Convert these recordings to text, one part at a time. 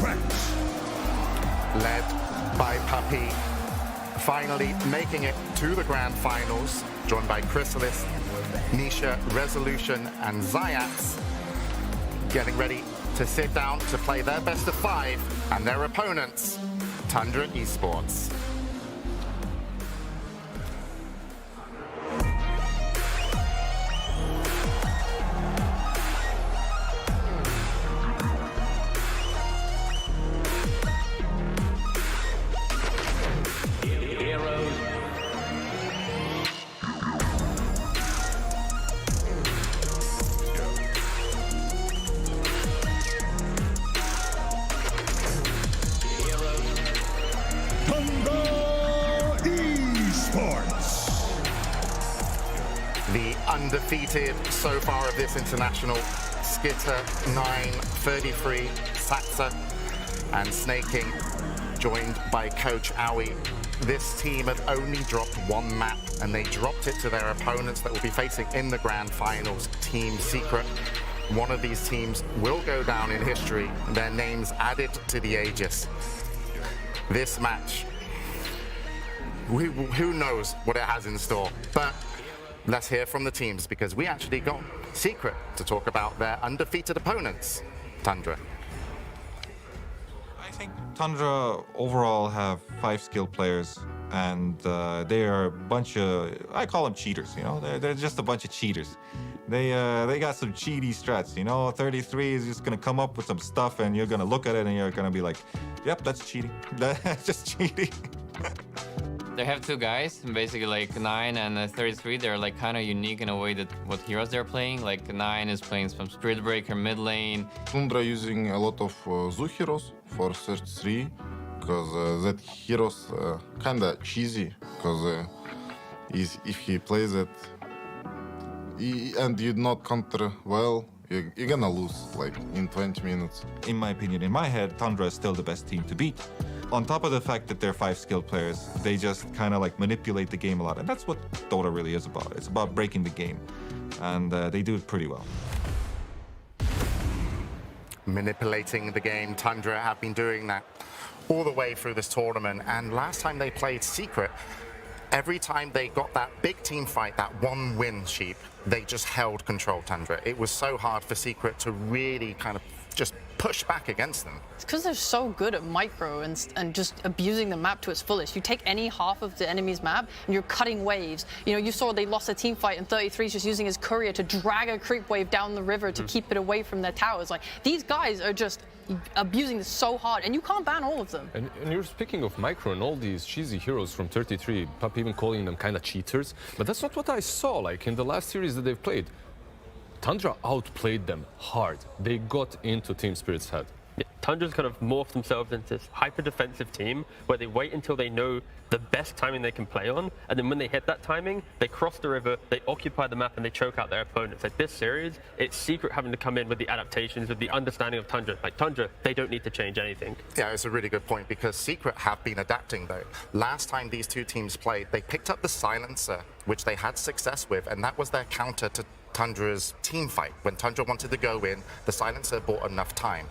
practice. Led by Puppy, finally making it to the grand finals, joined by Chrysalis, Nisha, Resolution, and Zayats, getting ready to sit down to play their best of 5 and their opponents, Tundra Esports. Tundra Esports. The undefeated so far of this international, Skitter 9-33, Satsa, and Snaking, joined by Coach Aoi. This team had only dropped 1 map, and they dropped it to their opponents that will be facing in the grand finals, Team Secret. One of these teams will go down in history, their names added to the Aegis. This match, who knows what it has in store, but let's hear from the teams, because we actually got Secret to talk about their undefeated opponents, Tundra. I think Tundra overall have 5 skilled players, and they are a bunch of, I call them cheaters, you know? They're just a bunch of cheaters. They got some cheaty strats, you know? 33 is just gonna come up with some stuff, and you're gonna look at it and you're gonna be like, yep, that's cheating. That's just cheating. They have 2 guys, basically like 9 and 33. They're like kind of unique in a way that what heroes they're playing. Like 9 is playing some Street Breaker mid lane. Tundra using a lot of Zoo heroes for Search 3, because that heroes kinda cheesy, because if he plays it and you not counter well, you're gonna lose like in 20 minutes. In my opinion, in my head, Tundra is still the best team to beat. On top of the fact that they're 5 skilled players, they just kind of like manipulate the game a lot. And that's what Dota really is about. It's about breaking the game. And they do it pretty well. Manipulating the game, Tundra have been doing that all the way through this tournament. And last time they played Secret, every time they got that big team fight, that 1 win sheep, they just held control, Tundra. It was so hard for Secret to really kind of just push back against them. It's because they're so good at micro and just abusing the map to its fullest. You take any half of the enemy's map and you're cutting waves. You know, you saw they lost a team fight and 33 is just using his courier to drag a creep wave down the river to keep it away from their towers. Like, these guys are just abusing this so hard, and you can't ban all of them. And you're speaking of micro and all these cheesy heroes from 33, Pop even calling them kind of cheaters, but that's not what I saw like in the last series that they've played. Tundra outplayed them hard. They got into Team Spirit's head. Yeah, Tundra's kind of morphed themselves into this hyper-defensive team where they wait until they know the best timing they can play on, and then when they hit that timing, they cross the river, they occupy the map, and they choke out their opponents. Like this series, it's Secret having to come in with the adaptations, with the understanding of Tundra. Like Tundra, they don't need to change anything. Yeah, it's a really good point, because Secret have been adapting though. Last time these 2 teams played, they picked up the Silencer, which they had success with, and that was their counter to Tundra's team fight. When Tundra wanted to go in, the Silencer bought enough time.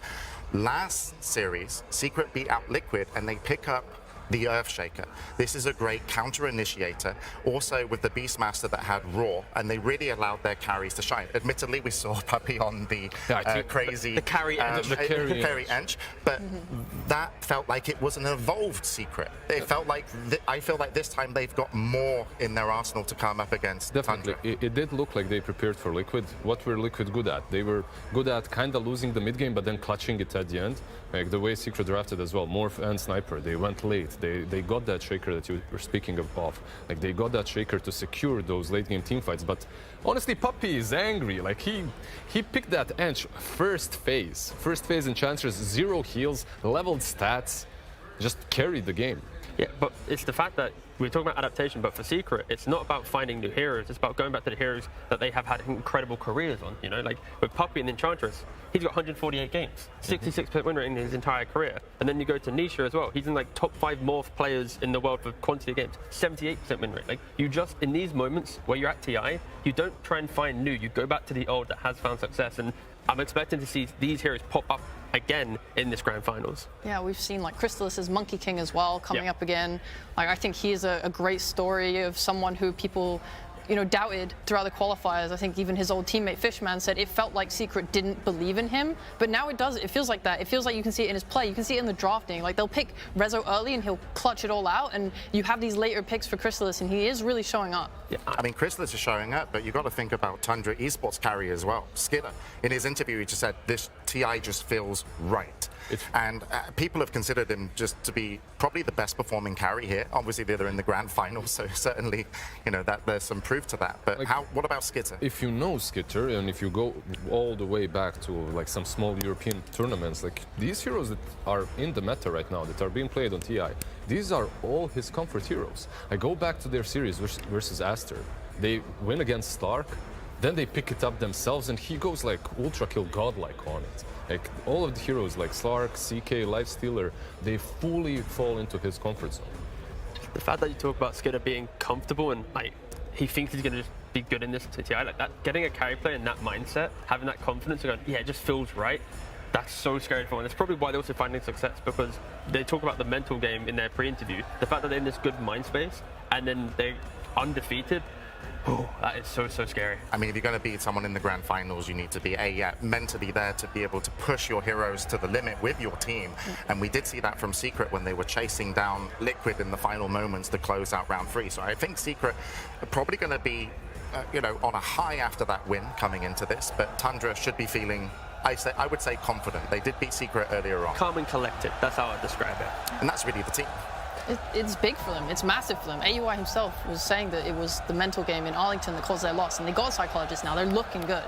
Last series, Secret beat out Liquid, and they pick up the Earthshaker. This is a great counter initiator, also with the Beastmaster that had Raw, and they really allowed their carries to shine. Admittedly, we saw Puppy on the crazy the carry Ench, but that felt like it was an evolved Secret. It felt like I feel like this time they've got more in their arsenal to come up against Definitely. Tundra. It did look like they prepared for Liquid. What were Liquid good at? They were good at kind of losing the mid game, but then clutching it at the end. Like the way Secret drafted as well, Morph and Sniper, they went late. They got that shaker that you were speaking of. Like they got that shaker to secure those late game team fights. But honestly, Puppy is angry. Like he picked that Ench first phase Enchantress, 0 heals, leveled stats, just carried the game. Yeah, but it's the fact that we're talking about adaptation, but for Secret, it's not about finding new heroes. It's about going back to the heroes that they have had incredible careers on. You know, like with Puppey and Enchantress, he's got 148 games, 66% win rate in his entire career. And then you go to Nisha as well. He's in like top 5 morph players in the world for quantity of games, 78% win rate. Like you just, in these moments where you're at TI, you don't try and find new. You go back to the old that has found success. And I'm expecting to see these heroes pop up again in this grand finals. Yeah, we've seen like Crystallis's Monkey King as well coming up again. Like I think he is a great story of someone who people, you know, doubted throughout the qualifiers. I think even his old teammate Fishman said it felt like Secret didn't believe in him, but now it does. It feels like that. It feels like you can see it in his play. You can see it in the drafting. Like they'll pick Rezo early and he'll clutch it all out, and you have these later picks for Crystallis, and he is really showing up. Yeah. I mean, Crystallis is showing up, but you've got to think about Tundra esports carry as well. Skidder, in his interview, he just said, this TI just feels right. And people have considered him just to be probably the best performing carry here. Obviously, they're in the grand final, so certainly, you know, that there's some proof to that. But Like, what about Skitter? If you know Skitter, and if you go all the way back to like some small European tournaments, like these heroes that are in the meta right now, that are being played on TI, these are all his comfort heroes. I go back to their series versus Aster. They win against Stark, then they pick it up themselves, and he goes like ultra kill godlike on it. Like all of the heroes like Slark, CK, Lifestealer, they fully fall into his comfort zone. The fact that you talk about Skidder being comfortable and like he thinks he's going to just be good in this TI, like that, getting a carry player in that mindset, having that confidence, and going, yeah, it just feels right. That's so scary for him. That's probably why they're also finding success, because they talk about the mental game in their pre-interview. The fact that they're in this good mind space and then they're undefeated. Oh, that is so scary. I mean, if you're going to beat someone in the grand finals, you need to be mentally there to be able to push your heroes to the limit with your team. And we did see that from Secret when they were chasing down Liquid in the final moments to close out round 3. So I think Secret are probably going to be, you know, on a high after that win coming into this. But Tundra should be feeling, I would say, confident. They did beat Secret earlier on. Calm and collected. That's how I describe it. And that's really the team. It's big for them. It's massive for them. AUI himself was saying that it was the mental game in Arlington that caused their loss, and they got a psychologist now. They're looking good.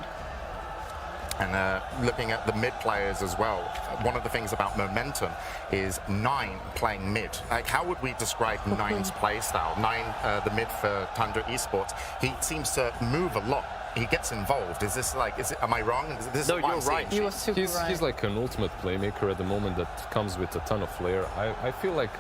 And looking at the mid players as well, one of the things about momentum is Nine playing mid. Like, how would we describe Nine's play style? Nine, the mid for Tundra Esports, he seems to move a lot. He gets involved. Is this like, am I wrong? This No, is what you're I'm right. seeing. You are super right. He's like an ultimate playmaker at the moment that comes with a ton of flair. I feel like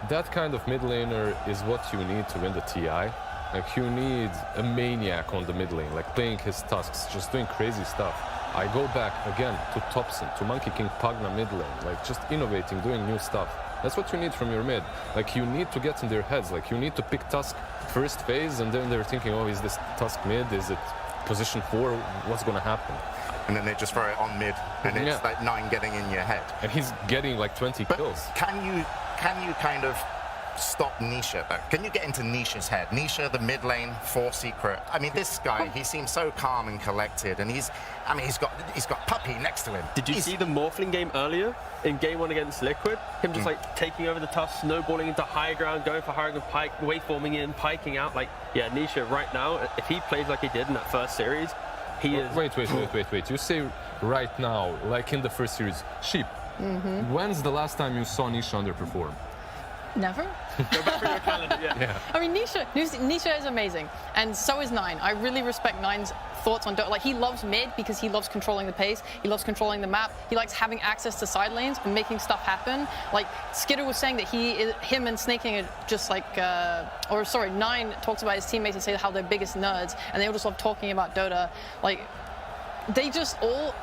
that kind of mid laner is what you need to win the TI. Like you need a maniac on the mid lane, like playing his tasks, just doing crazy stuff. I go back again to Thompson, to Monkey King Pagna mid lane, like just innovating, doing new stuff. That's what you need from your mid. Like you need to get in their heads, like you need to pick Tusk first phase and then they're thinking, oh, is this Tusk mid? Is it position 4? What's gonna happen? And then they just throw it on mid, and it's Yeah. like Nine getting in your head. And he's getting like 20 But kills. can you kind of stop Nisha though? Can you get into Nisha's head? Nisha, the mid lane for Secret. I mean, this guy, he seems so calm and collected, and he's got Puppey next to him. Did you see the Morphling game earlier in game 1 against Liquid? Him just like taking over the tough, snowballing into high ground, going for high ground pike, waveforming in, piking out. Like, yeah, Nisha right now, if he plays like he did in that first series, he is. Wait. You say right now, like in the first series, Sheep. When's the last time you saw Nisha underperform? Never? Go back through your calendar, yeah. I mean, Nisha is amazing, and so is Nine. I really respect Nine's thoughts on Dota. Like, he loves mid because he loves controlling the pace, he loves controlling the map, he likes having access to side lanes and making stuff happen. Like, Skidder was saying that him and Snaking are just like, Nine talks about his teammates and say how they're biggest nerds, and they all just love talking about Dota. Like, they just all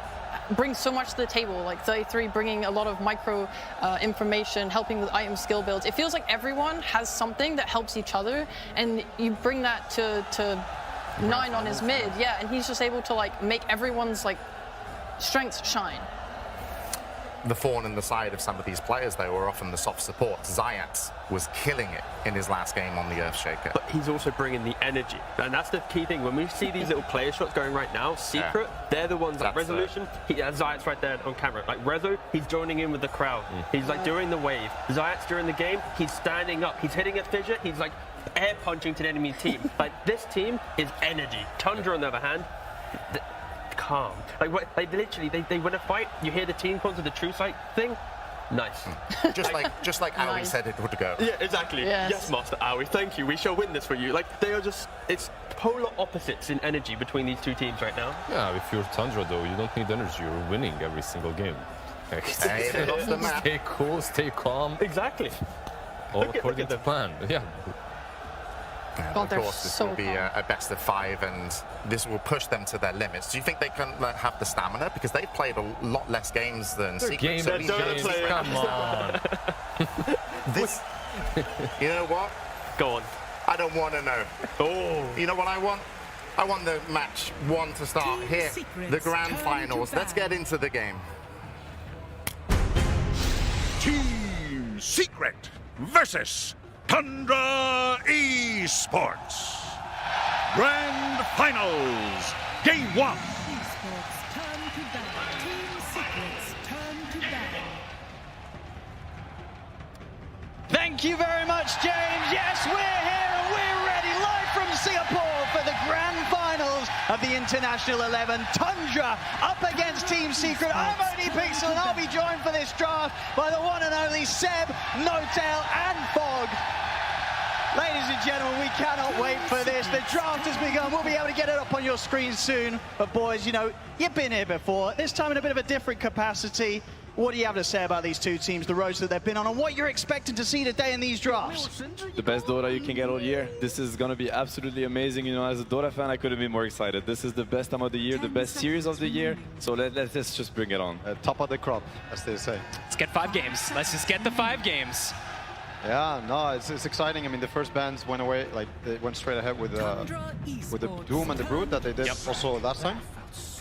bring so much to the table, like 33 bringing a lot of micro information, helping with item skill builds. It feels like everyone has something that helps each other, and you bring that to Nine on his mid, yeah, and he's just able to like make everyone's like strengths shine. The thorn in the side of some of these players, though, were often the soft support. Zayat was killing it in his last game on the Earthshaker. But he's also bringing the energy, and that's the key thing. When we see these little player shots going right now, Secret, they're the ones like That's Resolution. Zayat's right there on camera. Like Rezo, he's joining in with the crowd. He's like doing the wave. Zayat's during the game, he's standing up. He's hitting a fissure. He's like air punching to the enemy team. Like this team is energy. Tundra, on the other hand, calm. Like literally, they win a fight. You hear the team cons of the True Sight thing. Nice. just like Ali Nice. said it would go. Yeah, exactly. Yes. Yes, Master Aoi, thank you. We shall win this for you. Like, they are just, it's polar opposites in energy between these two teams right now. Yeah, if you're Tundra though, you don't need energy. You're winning every single game. Hey, they lost the map. Stay cool, stay calm, Exactly. all Look at according to them. plan. Yeah. And God, of they're course, this so will be calm. a best of 5, and this will push them to their limits. Do you think they can have the stamina? Because they've played a lot less games than Secret. Game So of these Dota games- players. Come on. this, you know what? Go on. I don't want to know. Oh. You know what I want? I want the match 1 to start Team here. Secret's The grand turn to finals. Let's ban. get into the game. Team Secret versus Tundra Esports. Grand Finals, Game 1. Esports turn to ban. Team Secret's turn to ban. Thank you very much, James. Yes, we're here and we're ready live from Singapore for the grand finals of the International 11. Tundra up against Team Secret. I'm Only Pixel and I'll be joined for this draft by the one and only Seb, No-Tail and Fog. Ladies and gentlemen, we cannot wait for this. The draft has begun. We'll be able to get it up on your screen soon. But boys, you know, you've been here before. This time in a bit of a different capacity. What do you have to say about these two teams, the roads that they've been on, and what you're expecting to see today in these drafts? The best Dota you can get all year. This is going to be absolutely amazing. You know, as a Dota fan, I couldn't be more excited. This is the best time of the year, the best series of the year. So let's just bring it on. Top of the crop, as they say. Let's get 5 games. Let's just get the 5 games. Yeah, no, it's exciting. I mean, the first bands went away, like they went straight ahead with the Doom and the Brood that they did also last time.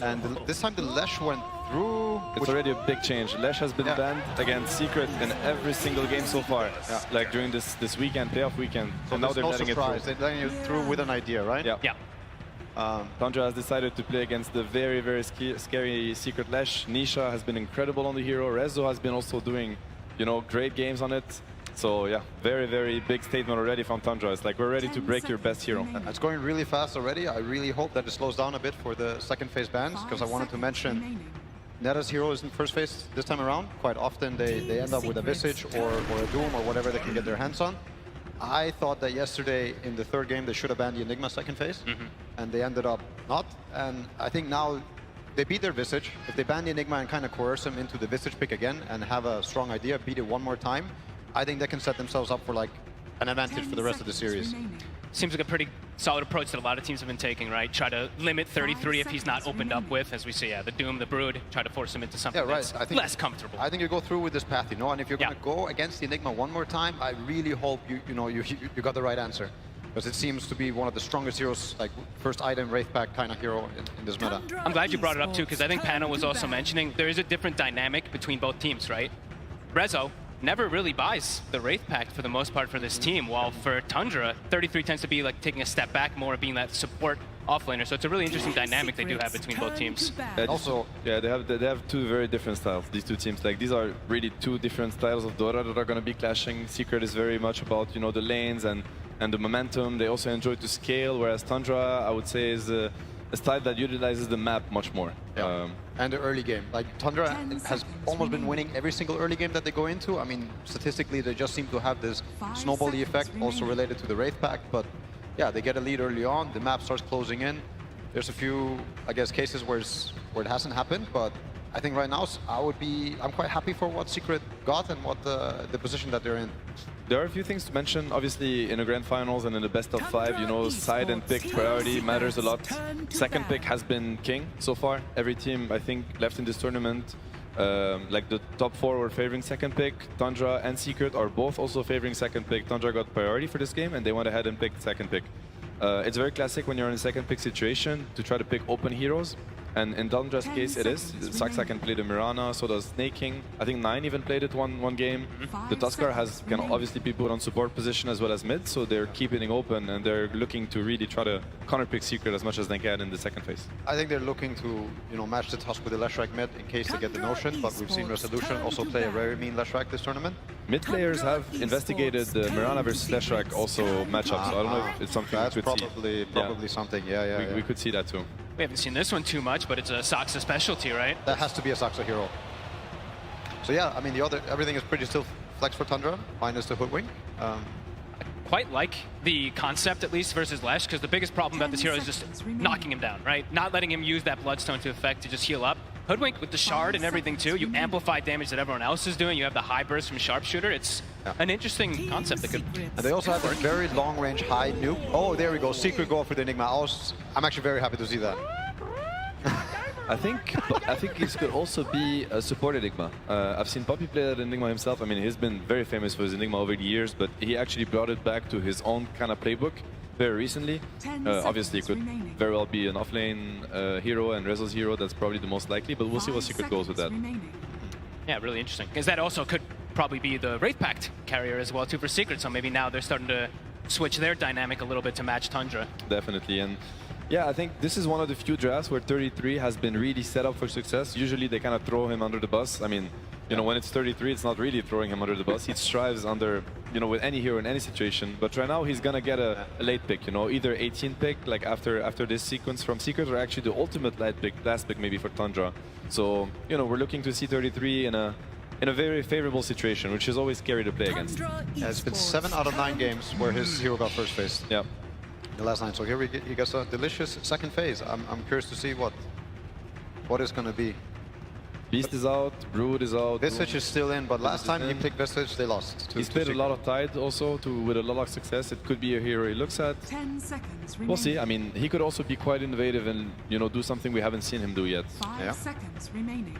And this time the Lesh went through. It's already a big change. Lesh has been banned against Secret in every single game so far. Yeah. Like during this weekend, playoff weekend. So and now there's they're no letting surprise. it They're through. letting you through with an idea, right? Yeah. Tundra has decided to play against the very, very scary Secret Lesh. Nisha has been incredible on the hero. Rezo has been also doing, you know, great games on it. So yeah, very, very big statement already from Tundra. It's like, we're ready to break your best hero. It's going really fast already. I really hope that it slows down a bit for the second phase bans, because I wanted to mention Neta's hero is in first phase this time around. Quite often they end up with a Visage or a Doom or whatever they can get their hands on. I thought that yesterday in the third game they should have banned the Enigma second phase, and they ended up not. And I think now they beat their Visage. If they ban the Enigma and kind of coerce him into the Visage pick again and have a strong idea, beat it one more time, I think they can set themselves up for like an advantage for the rest of the series. Seems like a pretty solid approach that a lot of teams have been taking, right? Try to limit 33 if he's not opened up with, as we see, the Doom, the Brood, try to force him into something that's less comfortable. I think you go through with this path, you know, and if you're going to go against the Enigma one more time, I really hope you got the right answer. Because it seems to be one of the strongest heroes, like first item, Wraith Pack kind of hero in this meta. I'm glad you brought it up too, because I think Pano was also mentioning there is a different dynamic between both teams, right? Rezo never really buys the Wraith Pact for the most part for this team, while for Tundra, 33 tends to be like taking a step back, more being that support offlaner. So it's a really interesting dynamic they do have between both teams. Also, yeah, they have two very different styles, these two teams. Like, these are really two different styles of Dota that are going to be clashing. Secret is very much about, you know, the lanes and the momentum. They also enjoy to scale, whereas Tundra, I would say, is a style that utilizes the map much more. And the early game. Like, Tundra has almost been winning every single early game that they go into. I mean, statistically, they just seem to have this snowball effect, also related to the Wraith Pact. But yeah, they get a lead early on, the map starts closing in. There's a few, I guess, cases where it hasn't happened, but I think right now I'm quite happy for what Secret got and what the position that they're in. There are a few things to mention. Obviously, in the grand finals and in the best of 5, you know, side and pick priority matters a lot. Second pick has been king so far. Every team, I think, left in this tournament, like the top 4 were favoring second pick. Tundra and Secret are both also favoring second pick. Tundra got priority for this game, and they went ahead and picked second pick. It's very classic when you're in a second pick situation to try to pick open heroes. And in Tundra's case, it is. Saxa can play the Mirana, so does Snake King. I think 9 even played it one game. The Tuskar can obviously be put on support position as well as mid, so they're keeping it open and they're looking to really try to counterpick Secret as much as they can in the second phase. I think they're looking to, you know, match the Tusk with the Leshrac mid in case they get the notion, but we've seen Resolution also play a very mean Leshrac this tournament. Mid players have investigated the Mirana versus Leshrac also matchups, so I don't know if it's something that's we could probably see. Something, We could see that too. We haven't seen this one too much, but it's a Saxa specialty, right? That has to be a Saxa hero. So yeah, I mean, everything is pretty still flex for Tundra, minus the Hoodwink. Quite like the concept, at least, versus Lesh, because the biggest problem about this hero is just knocking him down, right? Not letting him use that Bloodstone to effect to just heal up. Hoodwink with the Shard and everything too, you amplify damage that everyone else is doing, you have the high burst from Sharpshooter. It's an interesting concept that could... And they also have a very long-range high nuke. Oh, there we go, Secret go for the Enigma. I'm actually very happy to see that. I think this could also be a support Enigma. I've seen Poppy play that Enigma himself. I mean, he's been very famous for his Enigma over the years, but he actually brought it back to his own kind of playbook very recently. Obviously, it could very well be an offlane hero and Rezel's hero. That's probably the most likely, but we'll see what Secret goes with that. Yeah, really interesting, because that also could probably be the Wraith Pact carrier as well too for Secret, so maybe now they're starting to switch their dynamic a little bit to match Tundra. Definitely, and yeah, I think this is one of the few drafts where 33 has been really set up for success. Usually they kind of throw him under the bus. I mean, you know, when it's 33, it's not really throwing him under the bus. He strives under, you know, with any hero in any situation. But right now he's gonna get a late pick, you know, either 18 pick, like after this sequence from Secret, or actually the ultimate last pick maybe for Tundra. So, you know, we're looking to see 33 in a very favorable situation, which is always scary to play against. Yeah, it's been 7 out of 9 games where his hero got first phase. Yeah. The last 9. So here he gets a delicious second phase. I'm curious to see what it's going to be. Beast is out, Brood is out. Visage is still in, but last time he picked Visage, they lost. He's played a lot of Tide also with a lot of success. It could be a hero he looks at. 10 seconds remaining. We'll see. I mean, he could also be quite innovative and, you know, do something we haven't seen him do yet. 5 seconds remaining.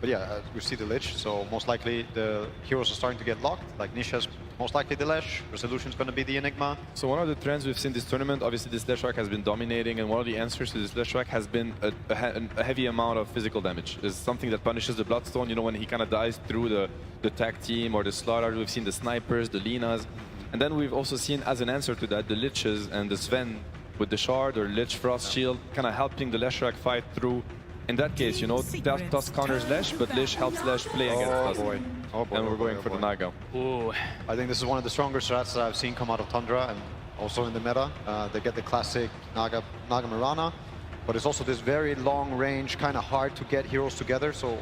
But yeah, we see the Lich, so most likely the heroes are starting to get locked. Like Nisha's most likely the Lesh, Resolution's going to be the Enigma. So one of the trends we've seen this tournament, obviously this Leshrac has been dominating, and one of the answers to this Leshrac has been a heavy amount of physical damage. It's something that punishes the Bloodstone, you know, when he kind of dies through the tag team or the Slaughter. We've seen the Snipers, the Linas, and then we've also seen, as an answer to that, the Liches and the Sven with the Shard or Lich Frost Shield, kind of helping the Leshrac fight through. In that case, you know, Tusk counters Lesh, but Lich helps Lesh play against us. Oh boy. And we're going for the Naga. Ooh. I think this is one of the stronger strats that I've seen come out of Tundra and also in the meta. They get the classic Naga Mirana, but it's also this very long range, kind of hard to get heroes together, so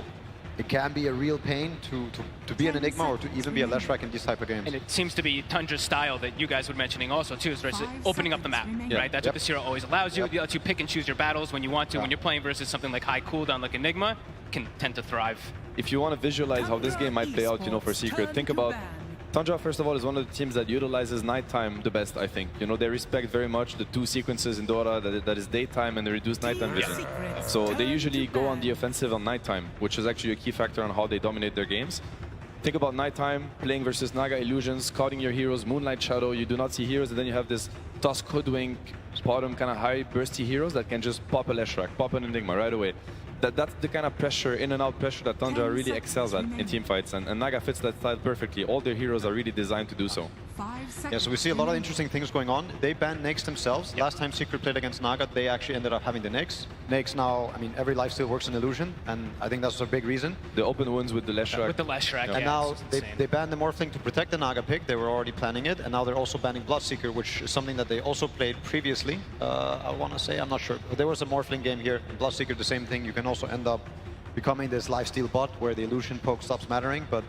it can be a real pain to be an Enigma or to even be a Leshrac in these type of games. And it seems to be Tundra's style that you guys were mentioning also too, is opening up the map, right? That's what this hero always allows you. It lets you pick and choose your battles when you want to. When you're playing versus something like high cooldown like Enigma, can tend to thrive. If you want to visualize how this game might play out, you know, for Secret, think about Tundra, first of all, is one of the teams that utilizes nighttime the best, I think. You know, they respect very much the 2 sequences in Dota, that is daytime and the reduced nighttime vision. So they usually go on the offensive on nighttime, which is actually a key factor on how they dominate their games. Think about nighttime, playing versus Naga Illusions, scouting your heroes, Moonlight Shadow, you do not see heroes, and then you have this Tusk, Hoodwink, bottom kind of high bursty heroes that can just pop a Leshrac, pop an Enigma right away. That's the kind of pressure, in and out pressure, that Tundra really excels at in team fights, and Naga fits that style perfectly. All their heroes are really designed to do so. Yeah, so we see a lot of interesting things going on. They banned Nakes themselves. Last time Secret played against Naga, they actually ended up having the Nakes. Nakes now, I mean, every lifesteal works in Illusion, and I think that's a big reason. The open wounds with the Leshrac. With the Leshrac, And now they banned the Morphling to protect the Naga pick. They were already planning it, and now they're also banning Bloodseeker, which is something that they also played previously. I want to say, I'm not sure. But there was a Morphling game here. In Bloodseeker, the same thing. You can also end up becoming this lifesteal bot where the Illusion poke stops mattering, but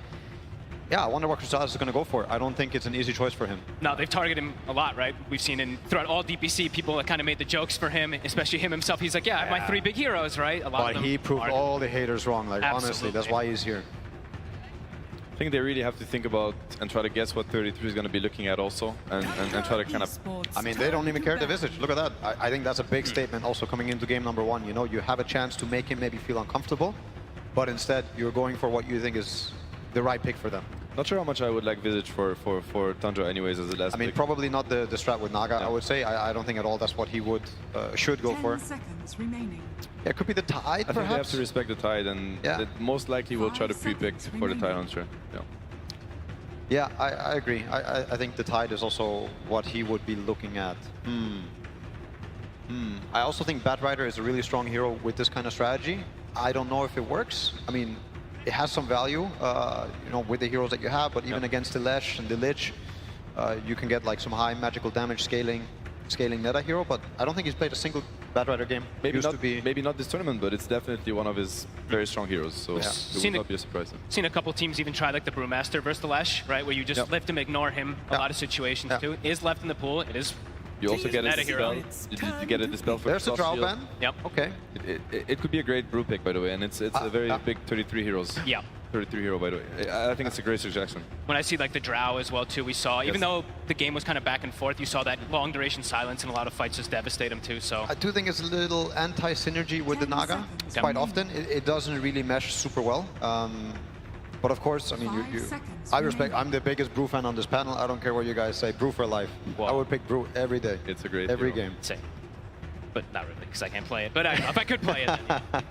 yeah, I wonder what Crystallis is going to go for. I don't think it's an easy choice for him. No, they've targeted him a lot, right? We've seen throughout all DPC, people that kind of made the jokes for him, especially him himself. He's like, yeah, I have my 3 big heroes, right? A lot of them he proved all the haters wrong, like, honestly, that's why he's here. I think they really have to think about and try to guess what 33 is going to be looking at also, and try to kind of... I mean, they don't even care the Visage. Look at that. I think that's a big statement also coming into game number 1. You know, you have a chance to make him maybe feel uncomfortable, but instead you're going for what you think is the right pick for them. Not sure how much I would like Visage for Tundra anyways as the last pick. Probably not the strat with Naga, I would say. I don't think at all that's what he should go for. 10 seconds remaining. Yeah, it could be the Tide, I perhaps? think they have to respect the Tide, and they most likely will try to pre-pick for the Tide Hunter. Yeah, I agree. I think the Tide is also what he would be looking at. I also think Batrider is a really strong hero with this kind of strategy. I don't know if it works. I mean, it has some value, you know, with the heroes that you have, but even against the Lesh and the Lich, you can get like some high magical damage scaling meta hero, but I don't think he's played a single Bad Rider game. Maybe Used not, to be. maybe not this tournament, but it's definitely one of his very strong heroes. So it Seen would it- not be a surprise. Seen a couple teams even try like the Brewmaster versus the Lash, right? Where you just lift him, ignore him. A lot of situations too. Is left in the pool. It is. You also get a Meta hero. dispel. You get a dispel for There's a cross draw shield. ban. Yep. Okay. It could be a great brew pick, by the way, and it's a very big 33 heroes. Yeah. 33 hero, by the way. I think it's a great suggestion. When I see like the Drow as well too, we saw even though the game was kind of back and forth, you saw that long duration silence and a lot of fights just devastate him too. So I do think it's a little anti-synergy with the Naga. Quite often, it doesn't really mesh super well. But of course, I mean, I respect. I'm the biggest Brew fan on this panel. I don't care what you guys say. Brew for life. I would pick Brew every day. It's a great every hero. game. Same. But not really, because I can't play it. But if I could play it, then,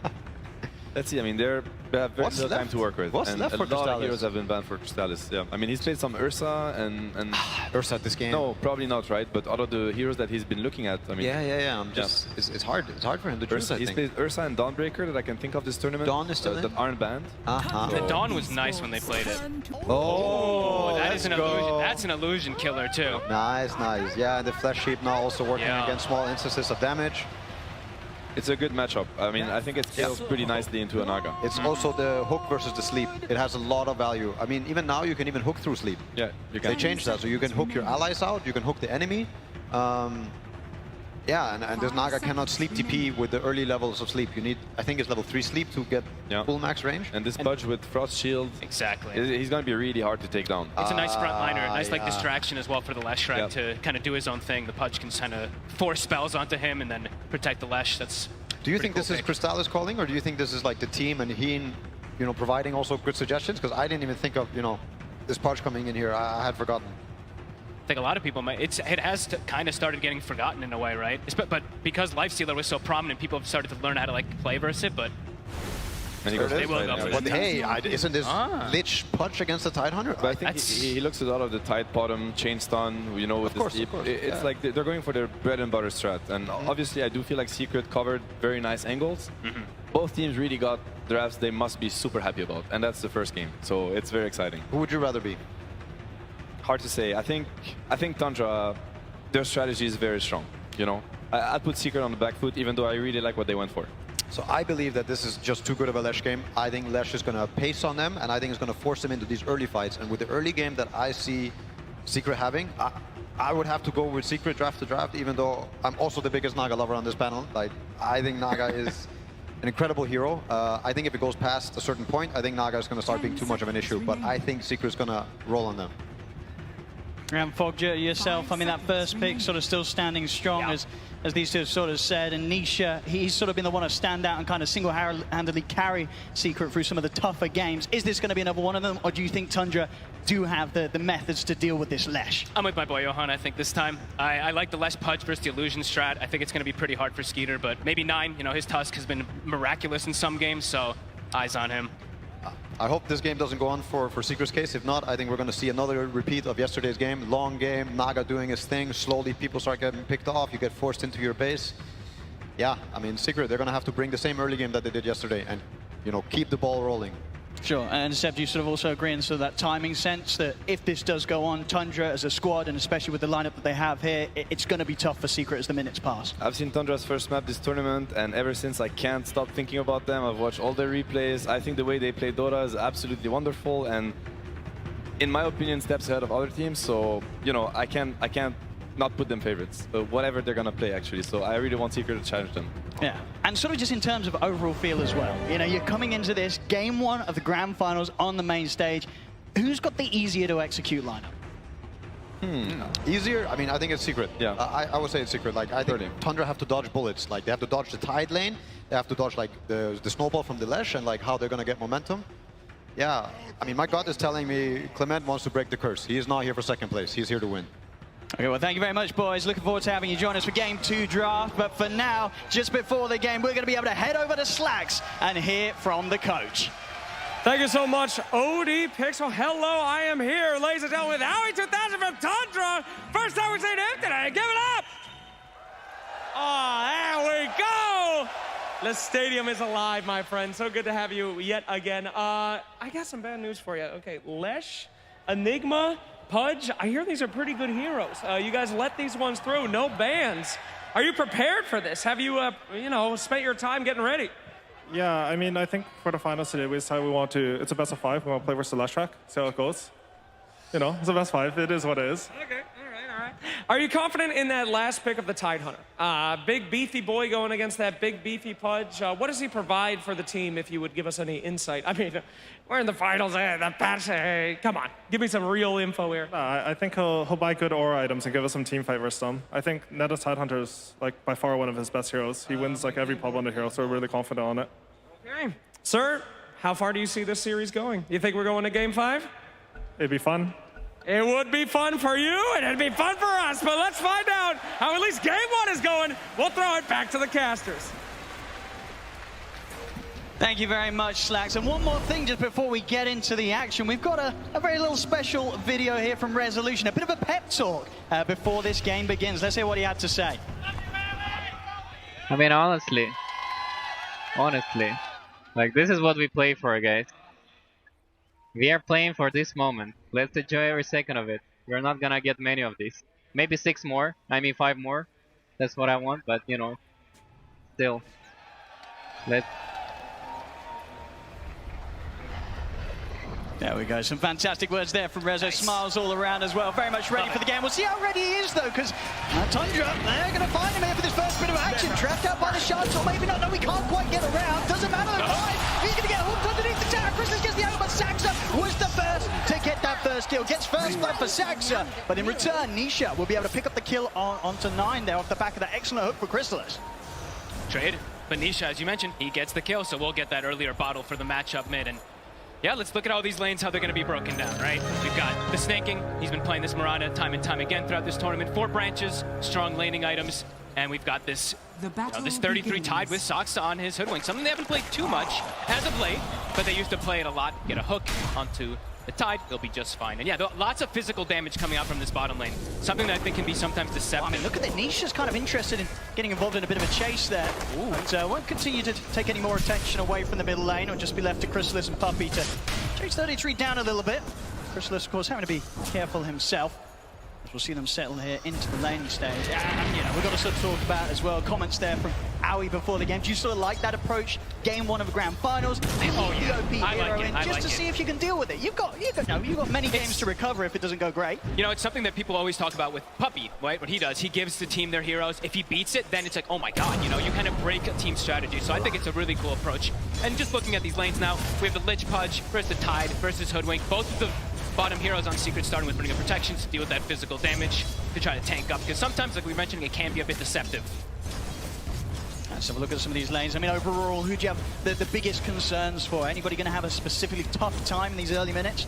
Let's see. I mean, they have very What's little time left? to work with. What's and left a for lot of Crystallis? heroes have been banned for Crystallis. Yeah. I mean, he's played some Ursa and Ursa this game. no, probably not, right? But out of the heroes that he's been looking at, I mean, Yeah. I'm just. It's hard. It's hard for him to choose. Ursa, I he's think. played Ursa and Dawnbreaker that I can think of this tournament. Dawn is still in? that aren't banned. the Dawn was nice when they played it. Oh, That is an illusion. That's an illusion killer too. Nice. Yeah, and the Flesh Sheep now also working Yeah. against small instances of damage. It's a good matchup. I mean, I think it scales pretty nicely into a Naga. It's also the hook versus the sleep. It has a lot of value. I mean, even now you can even hook through sleep. Yeah, you They can. changed that, so you can hook your allies out, you can hook the enemy. Yeah, and this Naga cannot sleep TP with the early levels of sleep. You need, I think it's level 3 sleep to get full max range. And this Pudge with Frost Shield, Exactly. he's going to be really hard to take down. It's a nice frontliner, nice like yeah. distraction as well for the Lesh, right? Yep. To kind of do his own thing. The Pudge can kind of force spells onto him and then protect the Lesh. That's. Do you pretty think cool this is pick. Crystallis calling, or do you think this is like the team and Heen, you know, providing also good suggestions? Because I didn't even think of, you know, this Pudge coming in here. I had forgotten. I think a lot of people might. It has kind of started getting forgotten in a way, right? But because Lifestealer was so prominent, people have started to learn how to like play versus it. But And he goes They for will it go anyway. for But hey, isn't this Lich Pudge against the Tidehunter? But I think he looks at a lot of the tight bottom, chain stun, you know, with Of course, the of course, It's yeah. like they're going for their bread and butter strat. And obviously, I do feel like Secret covered very nice angles. Both teams really got drafts they must be super happy about. And that's the first game. So it's very exciting. Who would you rather be? Hard to say. I think Tundra, their strategy is very strong. You know, I'd put Secret on the back foot, even though I really like what they went for. So I believe that this is just too good of a Lesh game. I think Lesh is going to pace on them, and I think it's going to force them into these early fights. And with the early game that I see Secret having, I would have to go with Secret draft to draft, even though I'm also the biggest Naga lover on this panel. Like, I think Naga is an incredible hero. I think if it goes past a certain point, I think Naga is going to start being too much of an issue. But I think Secret's going to roll on them. And Fogger, yourself, I mean, that first pick sort of still standing strong as these two have sort of said. And Nisha, he's sort of been the one to stand out and kind of single-handedly carry Secret through some of the tougher games. Is this going to be another one of them, or do you think Tundra do have the methods to deal with this Lesh? I'm with my boy Johan, I think, this time. I like the Lesh Pudge versus the Illusion strat. I think it's going to be pretty hard for Skeeter, but maybe 9. You know, his Tusk has been miraculous in some games, so eyes on him. I hope this game doesn't go on for Secret's case. If not, I think we're going to see another repeat of yesterday's game. Long game, Naga doing his thing. Slowly, people start getting picked off. You get forced into your base. Yeah, I mean, Secret, they're going to have to bring the same early game that they did yesterday and, you know, keep the ball rolling. Sure, and Seb, do you sort of also agree in sort of that timing sense that if this does go on, Tundra as a squad, and especially with the lineup that they have here, it's going to be tough for Secret as the minutes pass? I've seen Tundra's first map this tournament, and ever since I can't stop thinking about them. I've watched all their replays. I think the way they play Dota is absolutely wonderful, and in my opinion, steps ahead of other teams. So, you know, I can't not put them favorites, whatever they're gonna play actually. So I really want Secret to challenge them. Yeah, and sort of just in terms of overall feel as well. You know, you're coming into this game 1 of the grand finals on the main stage. Who's got the easier to execute lineup? Easier? I mean, I think it's Secret. Yeah. I would say it's Secret. Like, I think Brilliant. Tundra have to dodge bullets. Like, they have to dodge the Tide lane. They have to dodge, like, the snowball from the Lesh and, like, how they're going to get momentum. Yeah. I mean, my gut is telling me Clement wants to break the curse. He is not here for second place. He's here to win. Okay, well, thank you very much, boys. Looking forward to having you join us for Game 2 draft. But for now, just before the game, we're going to be able to head over to Slacks and hear from the coach. Thank you so much, OD Pixel. Hello, I am here, ladies and gentlemen, with Howie 2000 from Tundra. First time we're seeing him today. Give it up! Oh, there we go! The stadium is alive, my friend. So good to have you yet again. I got some bad news for you. Okay, Lesh, Enigma, Pudge, I hear these are pretty good heroes. You guys let these ones through, no bans. Are you prepared for this? Have you, you know, spent your time getting ready? Yeah, I mean, I think for the finals today, we decided we want to, it's a best of 5. We want to play versus the last track, see how it goes. You know, it's a best 5. It is what it is. Okay, all right. Are you confident in that last pick of the Tidehunter? Big beefy boy going against that big beefy Pudge. What does he provide for the team, if you would give us any insight? I mean, we're in the finals, the patch, hey, come on. Give me some real info here. I think he'll buy good aura items and give us some team fight versus them. I think Netta's Tidehunter is, like, by far one of his best heroes. He wins, like, every pub on the hero, so we're really confident on it. Okay. Sir, how far do you see this series going? You think we're going to Game 5? It'd be fun. It would be fun for you, and it'd be fun for us, but let's find out how at least Game 1 is going. We'll throw it back to the casters. Thank you very much, Slacks. And one more thing just before we get into the action. We've got a very little special video here from Resolution, a bit of a pep talk before this game begins. Let's hear what he had to say. I mean, honestly, like, this is what we play for, guys. We are playing for this moment. Let's enjoy every second of it. We're not gonna get many of these. Maybe 6 more. I mean 5 more. That's what I want, but you know, still. Let's. There we go. Some fantastic words there from Rezo. Nice. Smiles all around as well. Very much ready for the game. We'll see how ready he is, though, because Tundra, they're going to find him here for this first bit of action. Trapped out by the shards, or maybe not. No, we can't quite get around. Doesn't matter. He's going to get hooked underneath the tower. Christmas gets the angle, but Saxa was the first to get that first kill. Gets first blood for Saxa. But in return, Nisha will be able to pick up the kill onto 9 there off the back of that excellent hook for Chrysalis. Trade. But Nisha, as you mentioned, he gets the kill, so we'll get that earlier bottle for the matchup mid. And yeah, let's look at all these lanes, how they're going to be broken down, right? We've got the snaking. He's been playing this Mirana time and time again throughout this tournament. 4 branches, strong laning items, and we've got this this 33 tied with Saxa on his Hoodwink. Something they haven't played too much as of late, but they used to play it a lot. Get a hook onto the Tide, they'll be just fine. And yeah, lots of physical damage coming out from this bottom lane. Something that I think can be sometimes deceptive. I mean, look at that. Nisha's kind of interested in getting involved in a bit of a chase there. But won't continue to take any more attention away from the middle lane, or just be left to Chrysalis and Puppy to chase 33 down a little bit. Chrysalis, of course, having to be careful himself. We'll see them settle here into the laning stage. And, you know, we've got to sort of talk about as well comments there from Aoi before the game. Do you sort of like that approach? Game 1 of the grand finals. Oh, yeah. I like it. Just to see if you can deal with it. You've got many games to recover if it doesn't go great. You know, it's something that people always talk about with Puppy, right? What he does, he gives the team their heroes. If he beats it, then it's like, oh my god, you know, you kind of break a team strategy. So I think it's a really cool approach. And just looking at these lanes now, we have the Lich Pudge versus the Tide versus Hoodwink. Both of the bottom heroes on Secret starting with bringing up protections to deal with that physical damage, to try to tank up, because sometimes, like we mentioned, it can be a bit deceptive. Let's have a look at some of these lanes. I mean, overall, who do you have the biggest concerns for? Anybody going to have a specifically tough time in these early minutes?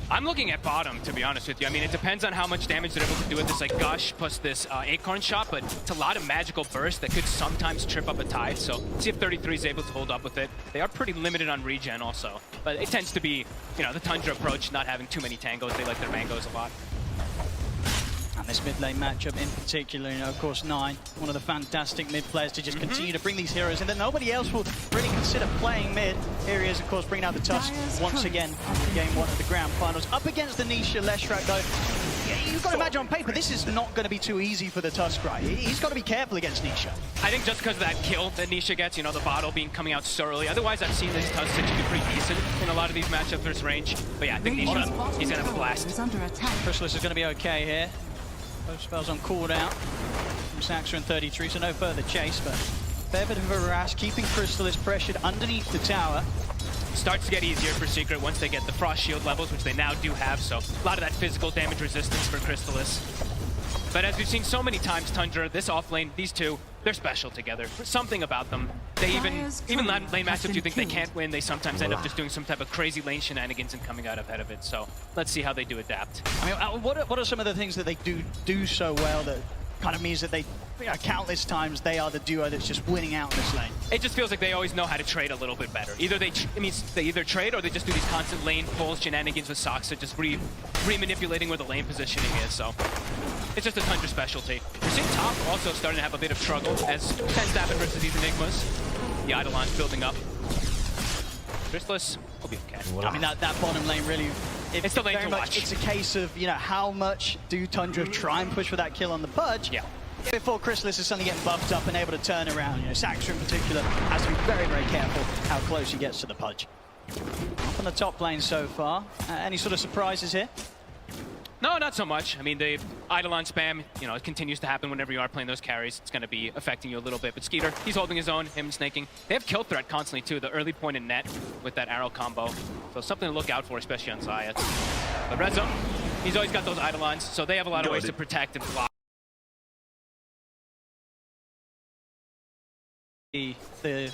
I'm looking at bottom, to be honest with you. I mean, it depends on how much damage they're able to do with this, like, Gush plus this Acorn shot, but it's a lot of magical burst that could sometimes trip up a Tide, so see if 33 is able to hold up with it. They are pretty limited on regen also, but it tends to be, you know, the Tundra approach, not having too many tangos. They like their mangoes a lot. And this mid lane matchup in particular, you know, of course, 9, one of the fantastic mid players to just continue to bring these heroes in that nobody else will really consider playing mid. Here he is, of course, bringing out the Tusk once again in Game 1 of the grand finals. Up against the Nisha Leshrak, though. You've got to imagine on paper, this is not going to be too easy for the Tusk, right? He's got to be careful against Nisha. I think just because of that kill that Nisha gets, you know, the bottle coming out so early. Otherwise, I've seen this Tusk actually be pretty decent in a lot of these matchups versus range. But yeah, I think Nisha, he's going to have a blast. Chrysalis is going to be okay here. Both spells on cooldown from Saxa and 33, so no further chase, but fair bit of a harass, keeping Chrysalis pressured underneath the tower. Starts to get easier for Secret once they get the Frost Shield levels, which they now do have, so a lot of that physical damage resistance for Chrysalis. But as we've seen so many times, Tundra, this offlane, these two, they're special together. Something about them. They even lane matchups you think they can't win, they sometimes end up just doing some type of crazy lane shenanigans and coming out ahead of it. So let's see how they do adapt. I mean, what are some of the things that they do so well that kind of means that they, you know, countless times they are the duo that's just winning out in this lane? It just feels like they always know how to trade a little bit better. Either they either trade or they just do these constant lane pull shenanigans with Saxa, just re-manipulating where the lane positioning is. So it's just a Tundra specialty. We're seeing top also starting to have a bit of struggle, as tends to happen versus these Enigmas. The Eidolon's building up. Chrysalis will be okay. I mean, that bottom lane really... It's the lane to watch. It's a case of, you know, how much do Tundra try and push for that kill on the Pudge? Yeah. Before Chrysalis is suddenly getting buffed up and able to turn around, you know, Saxa in particular has to be very, very careful how close he gets to the Pudge. Up on the top lane so far. Any sort of surprises here? No, not so much. I mean, the Eidolon spam, you know, it continues to happen whenever you are playing those carries. It's going to be affecting you a little bit. But Skeeter, he's holding his own, him snaking. They have kill threat constantly, too, the early point in net with that arrow combo. So something to look out for, especially on Zayat. But Rezo, he's always got those Eidolons, so they have a lot of ways to protect and block.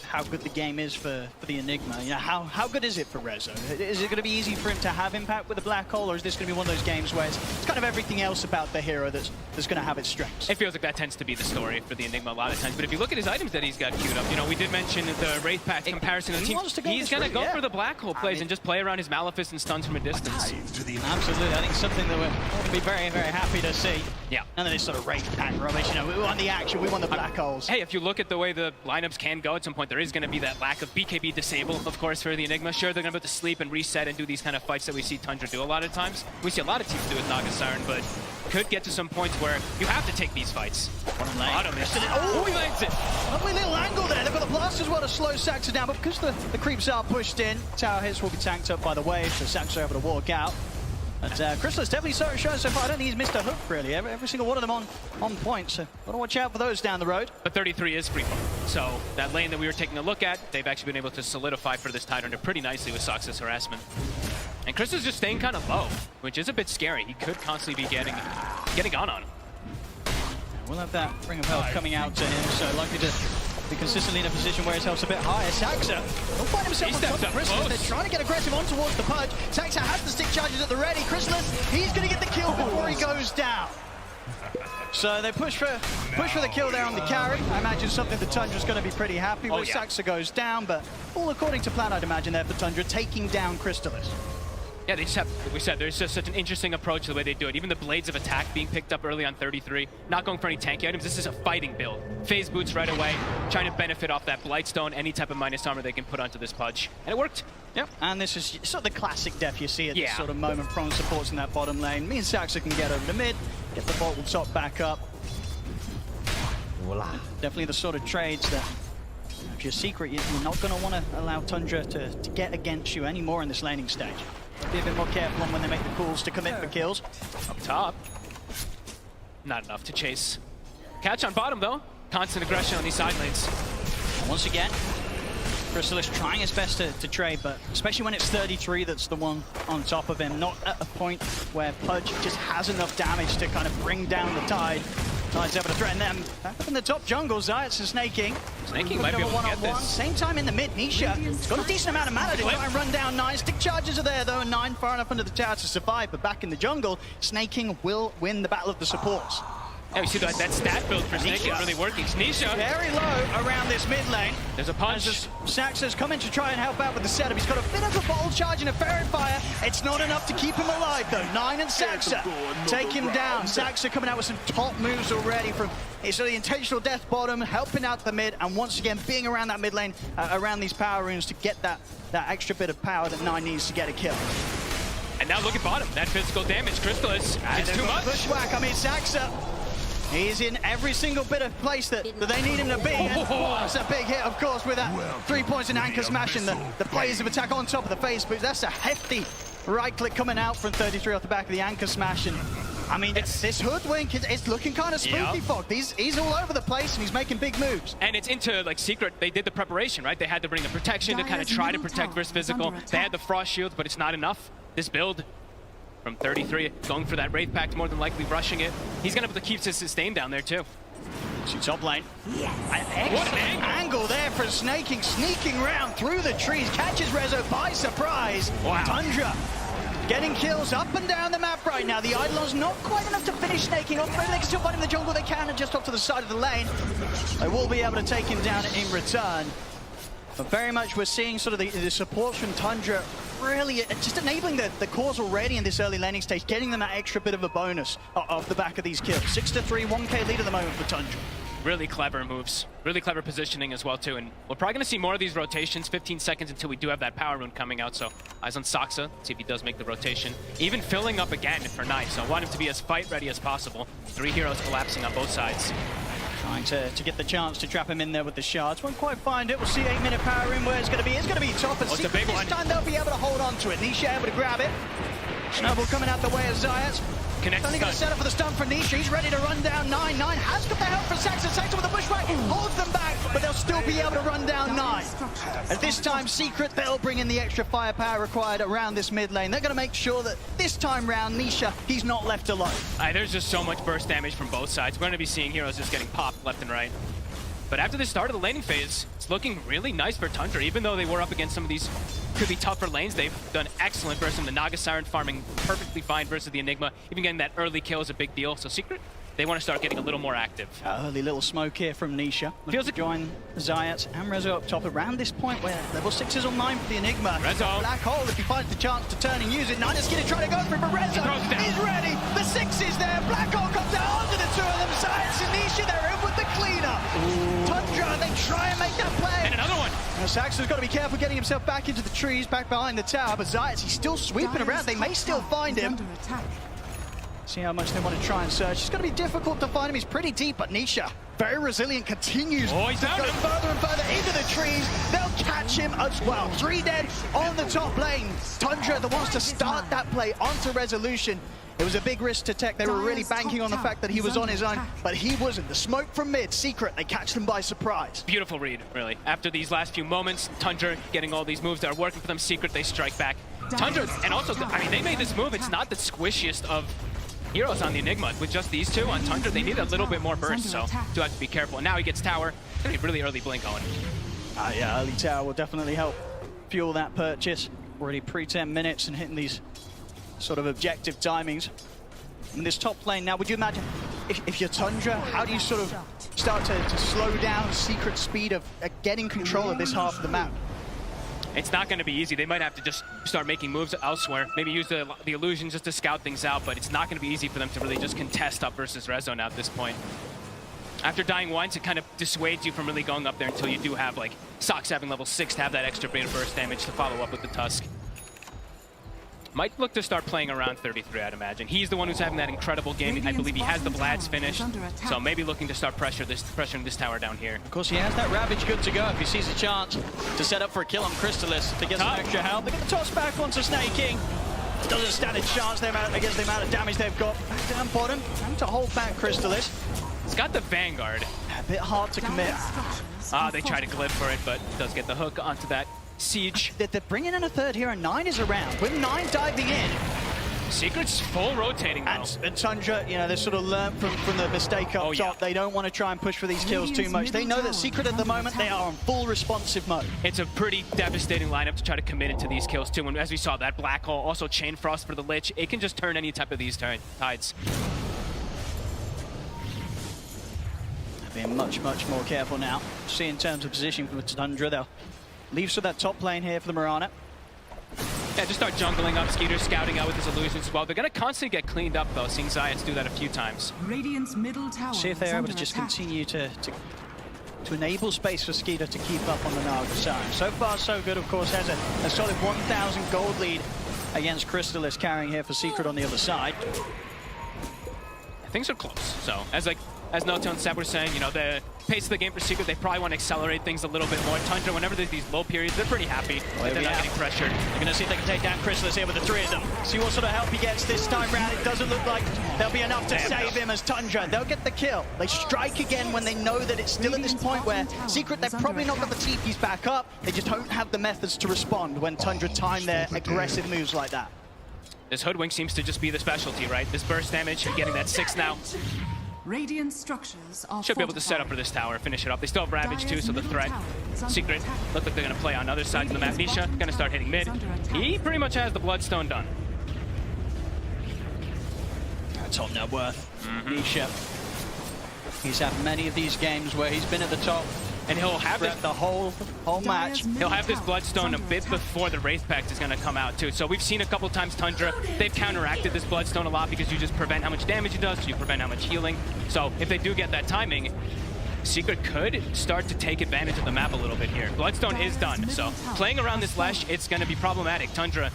How good the game is for the Enigma. You know, how good is it for Rezo? Is it going to be easy for him to have impact with the black hole, or is this going to be one of those games where it's kind of everything else about the hero that's going to have its strengths? It feels like that tends to be the story for the Enigma a lot of times. But if you look at his items that he's got queued up, you know, we did mention the Wraith Pact comparison of the team. He's going to go for the black hole plays and just play around his Malefice and stuns from a distance. Absolutely, I think something that we're going to be very, very happy to see. Yeah. None of this sort of Wraith Pact rubbish. You know, we want the action, we want the black holes. Hey, if you look at the way the lineups can go at some point, there is going to be that lack of BKB disable, of course, for the Enigma. Sure, they're going to be able to sleep and reset and do these kind of fights that we see Tundra do a lot of times. We see a lot of teams do with Naga Siren, but could get to some points where you have to take these fights. Bottom is. Oh, he lands it. Lovely little angle there. They've got the blast as well to slow Saxa down, but because the creeps are pushed in, tower hits will be tanked up by the wave, so Saxa are able to walk out. But Chrysalis definitely showing so far. I don't think he's missed a hook, really. Every single one of them on point, so got to watch out for those down the road. But 33 is free farm. So that lane that we were taking a look at, they've actually been able to solidify for this Tidehunter pretty nicely with Sox's harassment. And Chris is just staying kind of low, which is a bit scary. He could constantly be getting on him. We'll have that ring of health coming out to him, so likely to be consistently in a position where his health's a bit higher. Saxa will find himself on top of Chrysalis. They're trying to get aggressive on towards the Pudge. Saxa has the stick charges at the ready. Chrysalis, he's going to get the kill before he goes down. So they push for the kill there on the carry. I imagine something that Tundra's going to be pretty happy with. Saxa goes down, but all according to plan, I'd imagine there for Tundra, taking down Chrysalis. Yeah, they just have, like we said, there's just such an interesting approach to the way they do it. Even the Blades of Attack being picked up early on 33, not going for any tanky items. This is a fighting build. Phase boots right away, trying to benefit off that Blightstone, any type of minus armor they can put onto this Pudge. And it worked. Yep, and this is sort of the classic def you see at this sort of moment. Prong supports in that bottom lane. Me and Saxa can get over the mid, get the Vault top back up. Voila. Definitely the sort of trades that, if you're secret, you're not going to want to allow Tundra to get against you anymore in this laning stage. Be a bit more careful on when they make the calls to commit for kills. Up top. Not enough to chase. Catch on bottom, though. Constant aggression on these side lanes. Once again, Chrysalis trying his best to trade, but especially when it's 33 that's the one on top of him. Not at a point where Pudge just has enough damage to kind of bring down the Tide. Tide's able to threaten them. Back up in the top jungle, Zayat's and snaking. Snaking might be able to get this. Same time in the mid, Nisha. He's got a decent amount of mana to try and run down 9. Stick charges are there, though, and 9 far enough under the tower to survive. But back in the jungle, Snaking will win the battle of the supports. Yeah, we see that stat build for Snaking really working. Nisha. Very low around this mid lane. There's a punch. Saxa's coming to try and help out with the setup. He's got a bit of a bottle charge and a Fairy Fire. It's not enough to keep him alive, though. 9 and Saxa take him down. Saxa coming out with some top moves already from so the intentional death bottom, helping out the mid, and once again being around that mid lane, around these power runes to get that extra bit of power that 9 needs to get a kill. And now look at bottom. That physical damage, Chrysalis. It's too much. Bushwhack, I mean, Saxa. He's in every single bit of place that they need him to be. That's a big hit, of course, with that 3 points in Anchor Smash and the Blades of Attack on top of the face. But that's a hefty right click coming out from 33 off the back of the Anchor Smash. And I mean, this Hoodwink, it's looking kind of spooky, Fog. He's all over the place and he's making big moves. And it's into, like, Secret, they did the preparation, right? They had to bring the protection to kind of try to protect versus physical. They had the Frost Shield, but it's not enough. This build from 33, going for that Wraith Pact, more than likely rushing it. He's going to be able to keep his sustain down there, too. She's top lane. Yes. What an angle there for Snaking, sneaking round through the trees, catches Rezo by surprise. Wow. Tundra getting kills up and down the map right now. The Eidolon's not quite enough to finish Snaking off. Maybe they can still find him in the jungle. They can, and just off to the side of the lane. They will be able to take him down in return. But very much we're seeing sort of the support from Tundra really just enabling the cause already in this early laning stage, getting them that extra bit of a bonus off the back of these kills. 6-3, 1k lead at the moment for Tundra. Really clever moves. Really clever positioning as well, too. And we're probably going to see more of these rotations, 15 seconds until we do have that power rune coming out. So eyes on Saxa, see if he does make the rotation. Even filling up again for Knife, so I want him to be as fight ready as possible. 3 heroes collapsing on both sides. Trying to get the chance to trap him in there with the shards. Won't quite find it. We'll see 8-minute power in where it's going to be. It's going to be top. And it's a big one. This time they'll be able to hold on to it. Nisha able to grab it. Snowball coming out the way of Zayat. Connect Only going to set up for the stun from Nisha. He's ready to run down 9. 9 has got the help from Saxon. Saxon with the bushwhack holds them back, but they'll still be able to run down 9. At this time, Secret, they'll bring in the extra firepower required around this mid lane. They're going to make sure that this time round, Nisha, he's not left alone. There's just so much burst damage from both sides. We're going to be seeing heroes just getting popped left and right. But after the start of the laning phase, it's looking really nice for Tundra. Even though they were up against some of these could be tougher lanes, they've done excellent versus them. The Naga Siren farming perfectly fine versus the Enigma. Even getting that early kill is a big deal. So Secret, they want to start getting a little more active. Early little smoke here from Nisha. Feels like join Zayat and Rezo up top around this point where level 6 is on 9 for the Enigma. Rezo. Black hole if he finds the chance to turn and use it. Nine is going to try to go for it, but Rezo is ready. The 6 is there. Black hole comes out onto the two of them. Zayat and Nisha, they're in with the cleaner. Tundra, they try and make that play. And another one. Now Saxon's got to be careful getting himself back into the trees, back behind the tower, but Zayat, he's still sweeping around. They may still find him. See how much they want to try and search. It's going to be difficult to find him. He's pretty deep, but Nisha, very resilient, continues to go further and further into the trees. They'll catch him as well. 3 dead on the top lane. Tundra, the ones to start that play onto Resolution. It was a big risk to Tech. They were really banking on the fact that he was on his own, but he wasn't. The smoke from mid, Secret, they catch them by surprise. Beautiful read, really. After these last few moments, Tundra getting all these moves that are working for them. Secret, they strike back. Tundra, and also, I mean, they made this move. It's not the squishiest of heroes on the Enigma. With just these two on Tundra, they need a little bit more burst, so do have to be careful. And now he gets tower. It's gonna be really early blink going. Yeah, early tower will definitely help fuel that purchase. Already pre-10 minutes and hitting these sort of objective timings. In this top lane now, would you imagine, if you're Tundra, how do you sort of start to slow down Secret speed of getting control of this half of the map? It's not going to be easy. They might have to just start making moves elsewhere. Maybe use the illusion just to scout things out, but it's not going to be easy for them to really just contest up versus Rezo now at this point. After dying once, it kind of dissuades you from really going up there until you do have, like, Sox having level 6 to have that extra beta burst damage to follow up with the Tusk. Might look to start playing around 33, I'd imagine. He's the one who's having that incredible game. I believe he has the Vlad's finished, so maybe looking to start pressuring this tower down here. Of course, he has that Ravage good to go if he sees a chance to set up for a kill on Crystalis to get some extra help. They're going to toss back onto Snake King. Doesn't stand a chance against the amount of damage they've got. Back down bottom, trying to hold back Crystalis. He's got the Vanguard. A bit hard to commit. They try to glyph for it, but does get the hook onto that siege. They're bringing in a third here, and 9 is around. With 9 diving in. Secret's full rotating now. And Tundra, you know, they sort of learned from the mistake up top. They don't want to try and push for these kills too much. They know that Secret at the moment, they are on full responsive mode. It's a pretty devastating lineup to try to commit into these kills too. And as we saw, that Black Hole, also Chain Frost for the Lich, it can just turn any type of these tides. Being much more careful now. See in terms of position for Tundra, they'll leave for that top lane here for the Mirana. Yeah, just start jungling up, Skeeter scouting out with his illusions as well. They're going to constantly get cleaned up though, seeing Zayats do that a few times. Radiant's middle tower. See if they're able to just continue to enable space for Skeeter to keep up on the Naga Siren. So far so good, of course, has a solid 1,000 gold lead against Crystalis, carrying here for Secret on the other side. Things are close, so as Noto and Seb were saying, you know, the pace of the game for Secret, they probably want to accelerate things a little bit more. Tundra, whenever there's these low periods, they're pretty happy that they're not getting pressured. They're going to see if they can take down Crystalis here with the 3 of them. See what sort of help he gets this time round. It doesn't look like there'll be enough to save him as Tundra. They'll get the kill. They strike again when they know that it's still at this point where Secret, they've probably not got the TPs back up. They just don't have the methods to respond when Tundra time their aggressive moves like that. This Hoodwink seems to just be the specialty, right? This burst damage, getting that 6 now. Radiant structures are should be able to set up for this tower, finish it off. They still have Ravage too, so the threat. Secret, look like they're going to play on other sides of the map. Nisha going to start hitting mid. He pretty much has the Bloodstone done. That's on net worth. Nisha. He's had many of these games where he's been at the top. And he'll have the whole match. He'll have this Bloodstone a bit before the Wraith Pact is going to come out too. So we've seen a couple times Tundra, they've counteracted this Bloodstone a lot because you just prevent how much damage it does, so you prevent how much healing. So if they do get that timing, Secret could start to take advantage of the map a little bit here. Bloodstone is done, so playing around this Lesh, it's going to be problematic. Tundra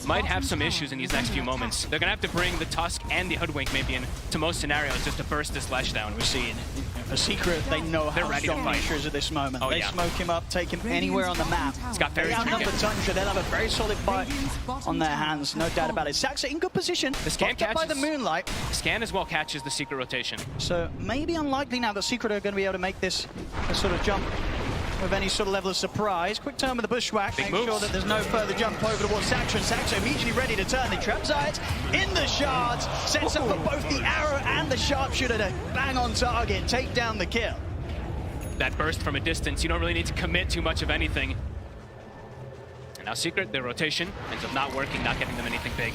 might have some issues in these next few moments. They're going to have to bring the Tusk and the Hoodwink maybe into most scenarios just to burst this Lesh down. We're seeing A Secret, they know They're how ready to strong fight. Nisha is at this moment. Oh, they yeah. smoke him up, take him anywhere on the map. It's got very They outnumber tricky. Tundra. They'll have a very solid fight on their hands, no doubt about it. Saxa in good position, The scan blocked up by the catches. Moonlight. Scan as well catches the Secret rotation. So maybe unlikely now that Secret are going to be able to make this a sort of jump with any sort of level of surprise. Quick turn with the bushwhack, Big make sure moves. that there's no further jump over towards Saxa, and Saxa immediately ready to turn. The trap Zayat in the shards, sets up for both the arrow and the sharpshooter to bang on target, take down the kill. That burst from a distance, you don't really need to commit too much of anything. And now Secret, their rotation ends up not working, not getting them anything big.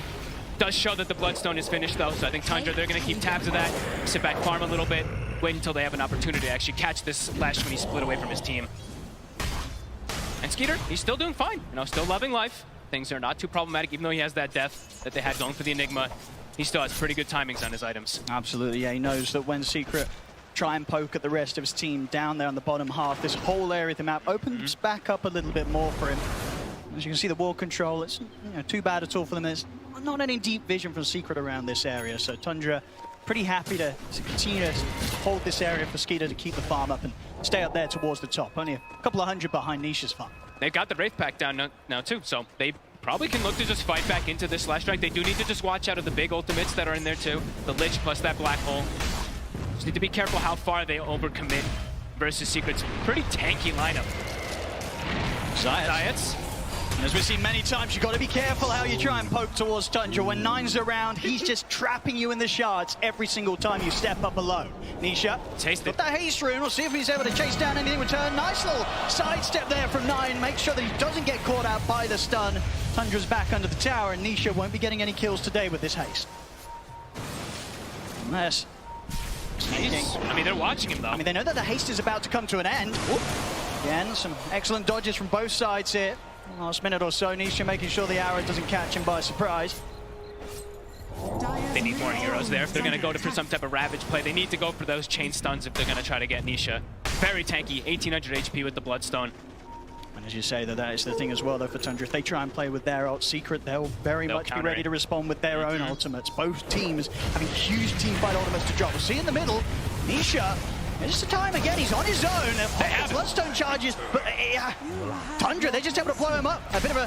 Does show that the Bloodstone is finished though, so I think Tundra, they're going to keep tabs of that, sit back, farm a little bit, wait until they have an opportunity to actually catch this Lash when he split away from his team. And Skeeter, he's still doing fine, still loving life. Things are not too problematic, even though he has that death that they had going for the Enigma. He still has pretty good timings on his items. Absolutely, yeah, he knows that when Secret try and poke at the rest of his team down there on the bottom half, this whole area of the map opens back up a little bit more for him. As you can see, the wall control, it's too bad at all for them. There's not any deep vision from Secret around this area, so Tundra pretty happy to continue to hold this area for Skeeter to keep the farm up and stay up there towards the top. Only a couple of hundred behind Nisha's farm. They've got the Wraith Pack down now too, so they probably can look to just fight back into this Slash Strike. They do need to just watch out of the big ultimates that are in there too. The Lich plus that Black Hole. Just need to be careful how far they overcommit versus Secret's pretty tanky lineup. Zayats. And as we've seen many times, you've got to be careful how you try and poke towards Tundra. When Nine's around, he's just trapping you in the shards every single time you step up alone. Nisha, taste it. Got that haste rune. We'll see if he's able to chase down anything in return. Nice little sidestep there from Nine. Make sure that he doesn't get caught out by the stun. Tundra's back under the tower, and Nisha won't be getting any kills today with this haste. Unless... I mean, they're watching him though. I mean, they know that the haste is about to come to an end. Again, some excellent dodges from both sides here. Last minute or so, Nisha making sure the arrow doesn't catch him by surprise. They need more heroes there. If they're going to go for some type of Ravage play, they need to go for those chain stuns if they're going to try to get Nisha. Very tanky, 1800 HP with the Bloodstone. And as you say, that is the thing as well, though, for Tundra. If they try and play with their ult Secret, they'll very much be ready to respond with their own ultimates. Both teams having huge team fight ultimates to drop. We'll see in the middle, Nisha. It's the time again, he's on his own. They have Bloodstone charges, but Tundra, they just able to blow him up. A bit of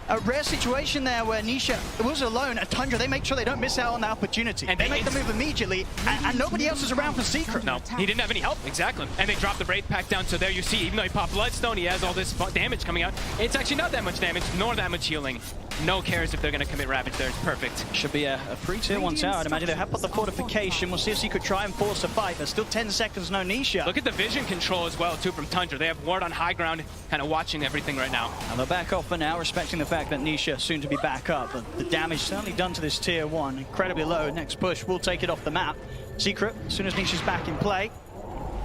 a rare situation there where Nisha was alone, and Tundra, they make sure they don't miss out on the opportunity. And they make the move immediately, and nobody else is around for Secret. No, he didn't have any help, exactly. And they dropped the Wraith Pack down, so there you see, even though he popped Bloodstone, he has all this damage coming out. It's actually not that much damage, nor that much healing. No cares if they're going to commit Ravage there, it's perfect. Should be a free tier 1 tower, I'd imagine. They have put the fortification. We'll see if Secret try and force a fight. There's still 10 seconds, no Nisha. Look at the vision control as well, too, from Tundra. They have Ward on high ground, kind of watching everything right now. And they're back off for now, respecting the fact that Nisha soon to be back up. But the damage certainly done to this tier 1, incredibly low. Next push will take it off the map. Secret, as soon as Nisha's back in play,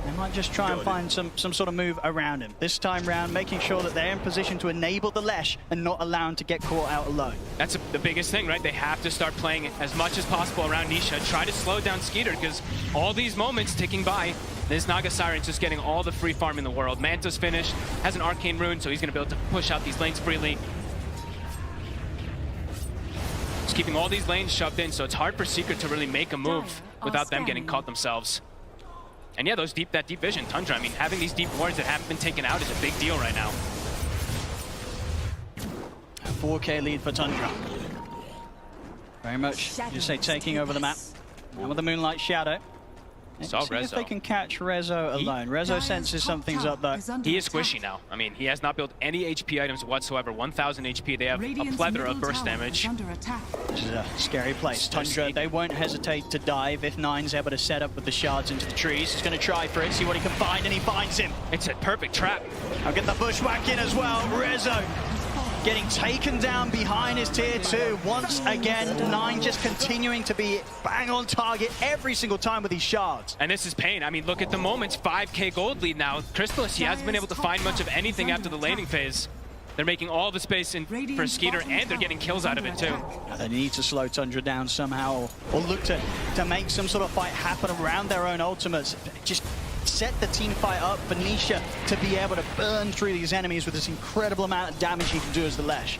they might just try and find some sort of move around him. This time round, making sure that they're in position to enable the Lesh and not allow him to get caught out alone. That's the biggest thing, right? They have to start playing as much as possible around Nisha. Try to slow down Skeeter, because all these moments ticking by, this Naga Siren's just getting all the free farm in the world. Manta's finished, has an Arcane Rune, so he's going to be able to push out these lanes freely. Just keeping all these lanes shoved in, so it's hard for Secret to really make a move without them getting caught themselves. And yeah, that deep vision, Tundra, I mean, having these deep wards that haven't been taken out is a big deal right now. 4K lead for Tundra. Very much, you say, taking over the map. And with the Moonlight Shadow. Saw See if Rezo. they can catch Rezo alone. Rezo senses something's up though. He is squishy now. I mean, he has not built any HP items whatsoever. 1000 HP. They have a plethora of burst damage. Which is a scary place. Tundra, they won't hesitate to dive if Nine's able to set up with the shards into the trees. He's going to try for it, see what he can find, and he finds him. It's a perfect trap. I'll get the bushwhack in as well. Rezo getting taken down behind his tier 2. Once again, Nine just continuing to be bang on target every single time with these shards. And this is pain. I mean, look at the moments. 5K gold lead now. Crystallis, he hasn't been able to find much of anything after the laning phase. They're making all the space in for Skeeter, and they're getting kills out of it too. They need to slow Tundra down somehow, or look to make some sort of fight happen around their own ultimates. Just set the team fight up for Nisha to be able to burn through these enemies with this incredible amount of damage he can do as the Lesh.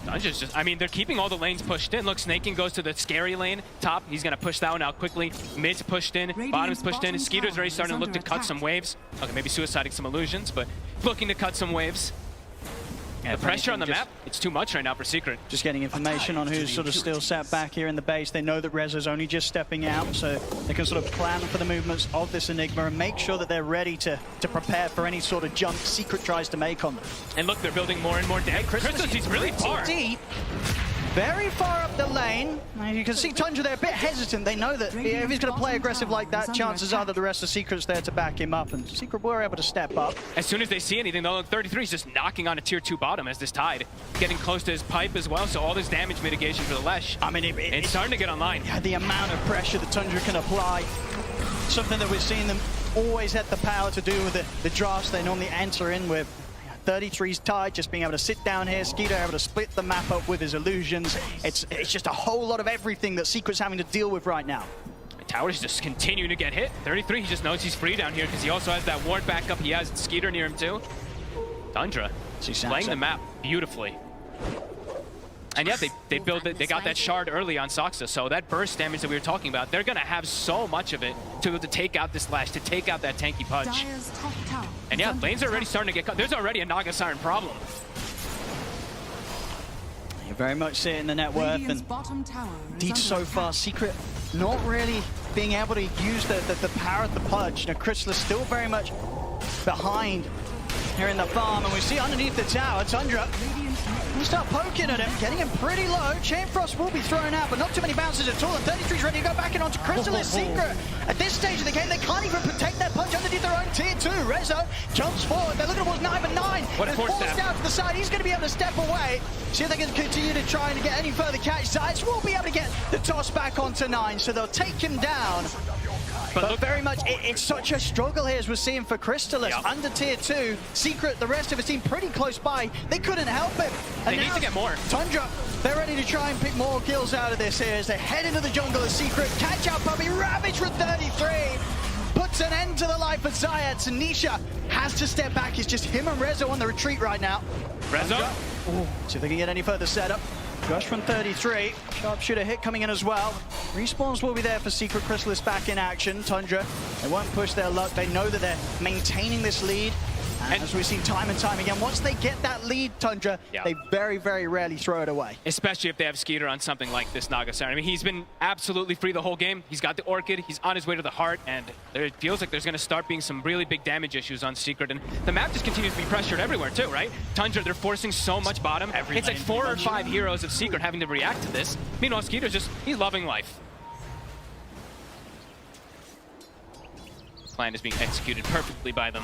Dungeon's just, I mean, they're keeping all the lanes pushed in. Look, Snaking goes to the scary lane. Top, he's going to push that one out quickly. Mid's pushed in, bottom's pushed in. Skeeter's already starting to look to cut some waves. Okay, maybe suiciding some illusions, but looking to cut some waves. Yeah, the pressure on the map, it's too much right now for Secret. Just getting information on who's sort of still sat back here in the base. They know that Rezo's only just stepping out, so they can sort of plan for the movements of this Enigma and make sure that they're ready to prepare for any sort of jump Secret tries to make on them. And look, they're building more and more dead. Crystal, he's really far. Deep. Very far up the lane. Now you can see Tundra there a bit hesitant. They know that if he's going to play aggressive like that, chances are that the rest of Secret's there to back him up, and Secret were able to step up. As soon as they see anything, though, 33 is just knocking on a tier 2 bottom as this Tide. Getting close to his pipe as well, so all this damage mitigation for the Lesh. I mean, it's starting to get online. Yeah, the amount of pressure that Tundra can apply, something that we've seen them always had the power to do with the drafts they normally enter in with. 33's Tide just being able to sit down here, Skeeter able to split the map up with his illusions. It's just a whole lot of everything that Secret's having to deal with right now. Tower's just continuing to get hit. 33, he just knows he's free down here because he also has that ward backup. He has Skeeter near him too. Tundra playing the map beautifully. And yeah, they got that shard early on Soxa, so that burst damage that we were talking about, they're gonna have so much of it to take out this Lash, to take out that tanky Pudge. And yeah, lanes are already starting to get cut. There's already a Naga Siren problem. You very much see it in the net worth, and indeed so far, Secret not really being able to use the power of the Pudge. Now, Chrysalis still very much behind here in the farm, and we see underneath the tower, Tundra, we start poking at him, getting him pretty low. Chain Frost will be thrown out, but not too many bounces at all, and 33's ready to go back in onto Chrysalis. Secret, at this stage of the game, they can't even protect that Pudge underneath their own tier 2. Rezo jumps forward, they're looking towards 9, but 9 is forced down to the side. He's going to be able to step away, see if they can continue to try and get any further catch. Zayas will be able to get the toss back onto 9, so they'll take him down. But look, very much, it's such a struggle here as we're seeing for Chrysalis. Under tier 2, Secret, the rest of his team pretty close by. They couldn't help him. They need to get more. Tundra, they're ready to try and pick more kills out of this here as they head into the jungle as Secret. Catch out puppy, ravage for 33. Puts an end to the life of Zayat, and Nisha has to step back. It's just him and Rezo on the retreat right now. Rezo? See if they can get any further setup. Gush from 33, sharpshooter hit coming in as well. Respawns will be there for Secret. Chrysalis back in action. Tundra, they won't push their luck. They know that they're maintaining this lead. And as we've seen time and time again, once they get that lead, Tundra, they very, very rarely throw it away. Especially if they have Skeeter on something like this Naga Siren. I mean, he's been absolutely free the whole game. He's got the Orchid, he's on his way to the Heart, and it feels like there's going to start being some really big damage issues on Secret. And the map just continues to be pressured everywhere too, right? Tundra, they're forcing so much bottom. It's like 4 or 5 heroes of Secret having to react to this. Meanwhile, Skeeter's just, he's loving life. Plan is being executed perfectly by them.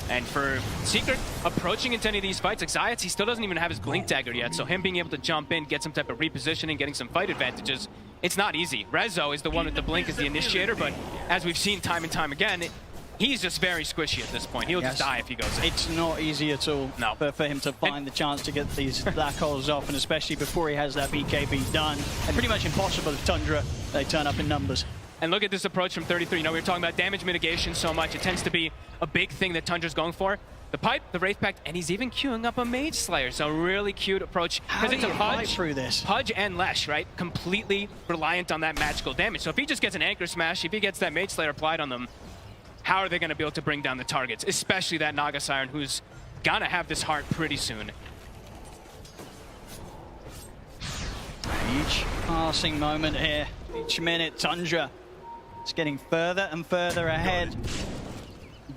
And for Secret, approaching into any of these fights, like Zayat, he still doesn't even have his Blink Dagger yet, so him being able to jump in, get some type of repositioning, getting some fight advantages, it's not easy. Rezo is the one with the Blink as the initiator, but as we've seen time and time again, he's just very squishy at this point. He'll just die if he goes in. It's not easy at all for him to find the chance to get these black holes off, and especially before he has that BKB done. And pretty much impossible if Tundra, they turn up in numbers. And look at this approach from 33. You know, we were talking about damage mitigation so much. It tends to be a big thing that Tundra's going for. The pipe, the Wraith Pact, and he's even queuing up a Mage Slayer. So really cute approach. How do you fight through this? Pudge and Lesh, right? Completely reliant on that magical damage. So if he just gets an Anchor Smash, if he gets that Mage Slayer applied on them, how are they going to be able to bring down the targets? Especially that Naga Siren, who's gonna have this Heart pretty soon. Each passing moment here, each minute, Tundra is getting further and further ahead.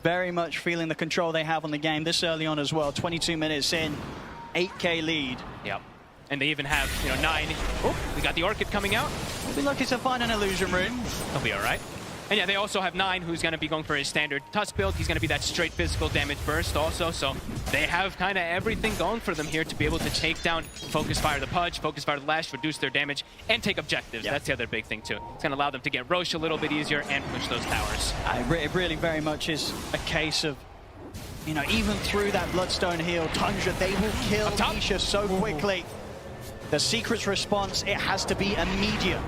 Very much feeling the control they have on the game this early on as well. 22 minutes in, 8K lead. Yep. And they even have, you know, 9. Oh, we got the Orchid coming out. We'll be lucky to find an illusion rune. He'll be all right. And yeah, they also have 9, who's going to be going for his standard Tusk build. He's going to be that straight physical damage burst also. So they have kind of everything going for them here to be able to take down, focus fire the Pudge, focus fire the Lash, reduce their damage, and take objectives. That's the other big thing too. It's going to allow them to get Roche a little bit easier and push those towers. It really very much is a case of, you know, even through that Bloodstone heal, Tundra, they will kill Nisha so quickly. The Secret's response, it has to be immediate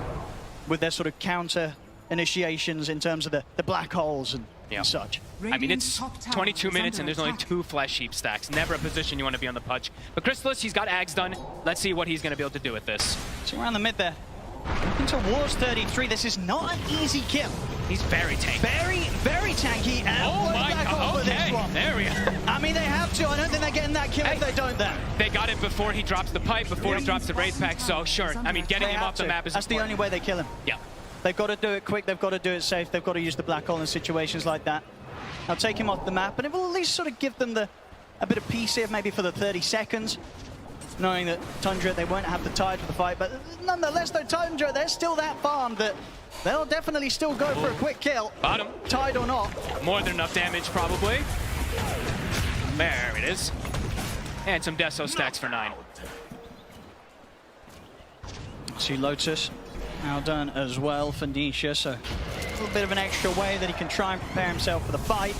with their sort of counter initiations in terms of the black holes, and and such. I mean, it's 22 minutes and there's only 2 flesh heap stacks. Never a position you want to be on the Pudge. But Crystallis, he's got Ags done. Let's see what he's going to be able to do with this. So around the mid there. Looking towards 33. This is not an easy kill. He's very tanky. Very, very tanky. And oh my god, okay. There we go. I mean, they have to. I don't think they're getting that kill if they don't there. They got it before he drops the pipe, before he drops the Wraith Pack, so sure. I mean, getting him off the map is That's the only way they kill him. Yeah. They've got to do it quick. They've got to do it safe. They've got to use the black hole in situations like that. I'll take him off the map, and it will at least sort of give them a bit of peace here, maybe for the 30 seconds. Knowing that Tundra, they won't have the tide for the fight, but nonetheless, though, Tundra, they're still that farmed that they'll definitely still go for a quick kill. Bottom. Tide or not. More than enough damage, probably. There it is. And some Deso stacks for 9. See Lotus now done as well for Nisha, so a little bit of an extra way that he can try and prepare himself for the fight.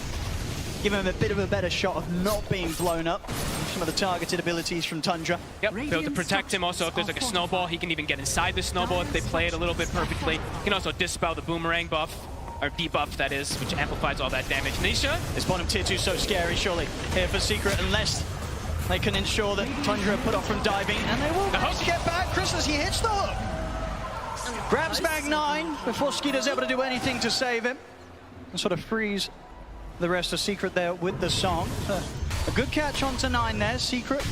Give him a bit of a better shot of not being blown up. Some of the targeted abilities from Tundra. Yep, be able to protect him. Also, if there's like a snowball, he can even get inside the snowball if they play it a little bit perfectly. He can also dispel the boomerang buff, or debuff that is, which amplifies all that damage. Nisha? This bottom tier 2 is so scary, surely. Here for Secret, unless they can ensure that Tundra put off from diving, and they will get back. Christmas, he hits the hook. Grabs back 9 before Skeeter's able to do anything to save him. And sort of frees the rest of Secret there with the song. So, a good catch onto 9 there. Secret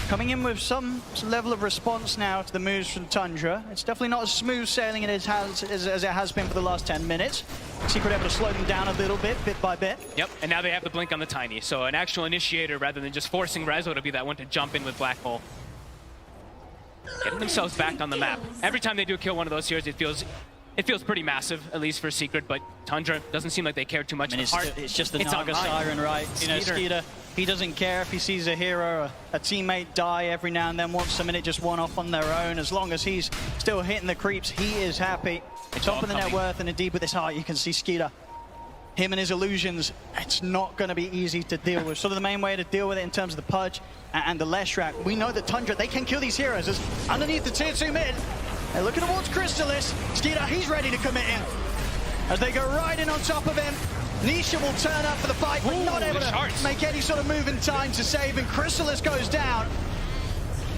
coming in with some level of response now to the moves from Tundra. It's definitely not as smooth sailing as it has been for the last 10 minutes. Secret able to slow them down a little bit by bit. Yep, and now they have the blink on the Tiny. So an actual initiator rather than just forcing Rezo to be that one to jump in with Black Hole. Getting themselves back on the map. Every time they do kill one of those heroes, it feels pretty massive, at least for Secret, but Tundra doesn't seem like they care too much. I mean, it's just the Naga Siren, right? You know, Skeeter, he doesn't care if he sees a hero or a teammate die every now and then, wants a minute just one off on their own. As long as he's still hitting the creeps, he is happy. Top of the net worth, and indeed with his heart, you can see Skeeter. Him and his illusions, it's not going to be easy to deal with. Sort of the main way to deal with it in terms of the Pudge and the Leshrac. We know that Tundra, they can kill these heroes. As underneath the tier 2 mid, they're looking towards Crystallis. Skeeter, he's ready to commit in. As they go right in on top of him, Nisha will turn up for the fight, but not able to make any sort of move in time to save him. Crystallis goes down.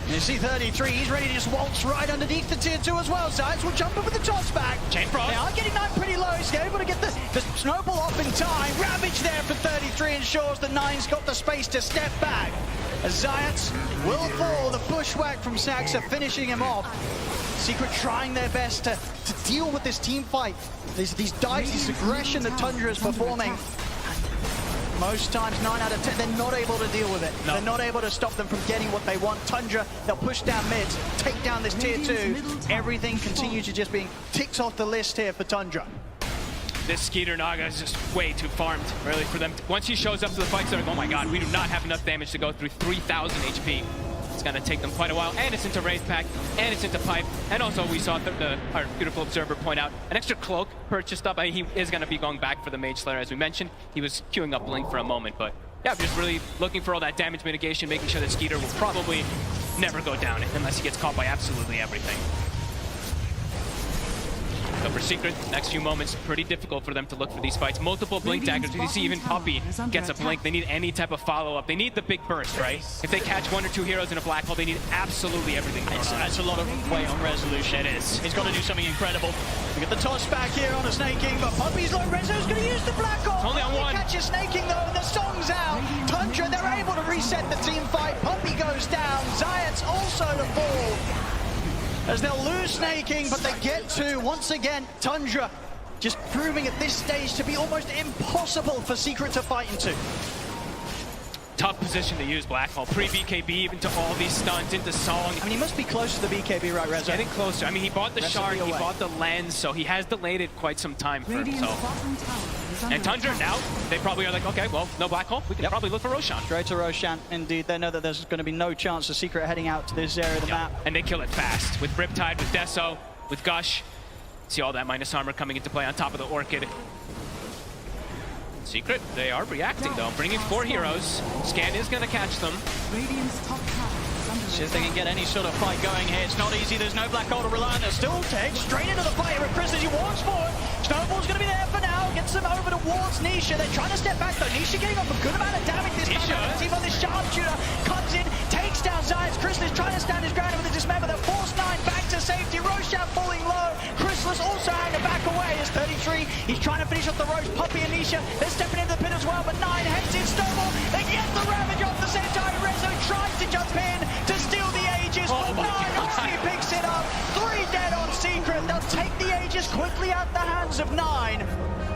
And you see 33, he's ready to just waltz right underneath the tier 2 as well. Sides will jump over the toss back. Chain Frost. They are getting 9 pretty low. He's able to get the snowball off in time. Ravage there for 33 ensures that 9's got the space to step back. As Zayats will fall. The bushwhack from Saxa finishing him off. Secret trying their best to deal with this team fight. These dives, this aggression that Tundra is performing. Most times, 9 out of 10, they're not able to deal with it. No. They're not able to stop them from getting what they want. Tundra, they'll push down mids, take down this tier 2. Everything continues to just being ticked off the list here for Tundra. This Skeeter Naga is just way too farmed, really, for them. Once he shows up to the fight, they're like, oh my god, we do not have enough damage to go through 3,000 HP. It's going to take them quite a while, and it's into Wraith Pack, and it's into Pipe, and also we saw our beautiful observer point out an extra cloak purchased up. He is going to be going back for the Mage Slayer, as we mentioned. He was queuing up Blink for a moment, but yeah, just really looking for all that damage mitigation, making sure that Skeeter will probably never go down unless he gets caught by absolutely everything. So for Secret, next few moments, pretty difficult for them to look for these fights. Multiple Blink daggers. You see even Puppey gets a Blink. They need any type of follow-up. They need the big burst, right? If they catch 1 or 2 heroes in a black hole, they need absolutely everything. That's a lot of weight on Resolution. It is. He's got to do something incredible. We get the toss back here on a Snake King, but Puppey's low. Rezo's going to use the black hole. It's only on 1. Catches Snake King, though, and the song's out. Tundra, they're able to reset the team fight. Puppey goes down. Zayats also to fall. As they'll lose Snake King, but they get to, once again, Tundra just proving at this stage to be almost impossible for Secret to fight into. Tough position to use Black Hole. Pre-BKB, even to all these stuns, into Song. I mean, he must be close to the BKB, right, Rezo? Getting closer. I mean, he bought the Shard, he bought the Lens, so he has delayed it quite some time for himself. And Tundra now, they probably are like, okay, well, no Black Hole. We can probably look for Roshan. Straight to Roshan, indeed. They know that there's going to be no chance of Secret heading out to this area of the map. And they kill it fast. With Riptide, with Deso, with Gush. See all that minus armor coming into play on top of the Orchid. Secret, they are reacting though, bringing 4 heroes. Scan is going to catch them. Radiant's top tower is under See if they can get any sort of fight going here. It's not easy. There's no black hole to rely on. They're still take straight into the fight with Chris as he walks forward. Snowball's going to be there for now. Gets them over towards Nisha. They're trying to step back though. Nisha getting off a good amount of damage this time. See on the sharpshooter comes in, takes down Zayas. Chris is trying to stand his ground with the dismember. They're forced 9 back to safety. Roshan falling low. Chrysalis also having to back away as 33. He's trying to finish off the Roche. Puppy and Nisha, they're stepping into the pit as well, but 9 heads in Snowball. They get the Ravage off the same time. Rezo tries to jump in to steal the Aegis, but 9 only picks it up. 3 dead on Secret. They'll take the Aegis quickly out the hands of 9.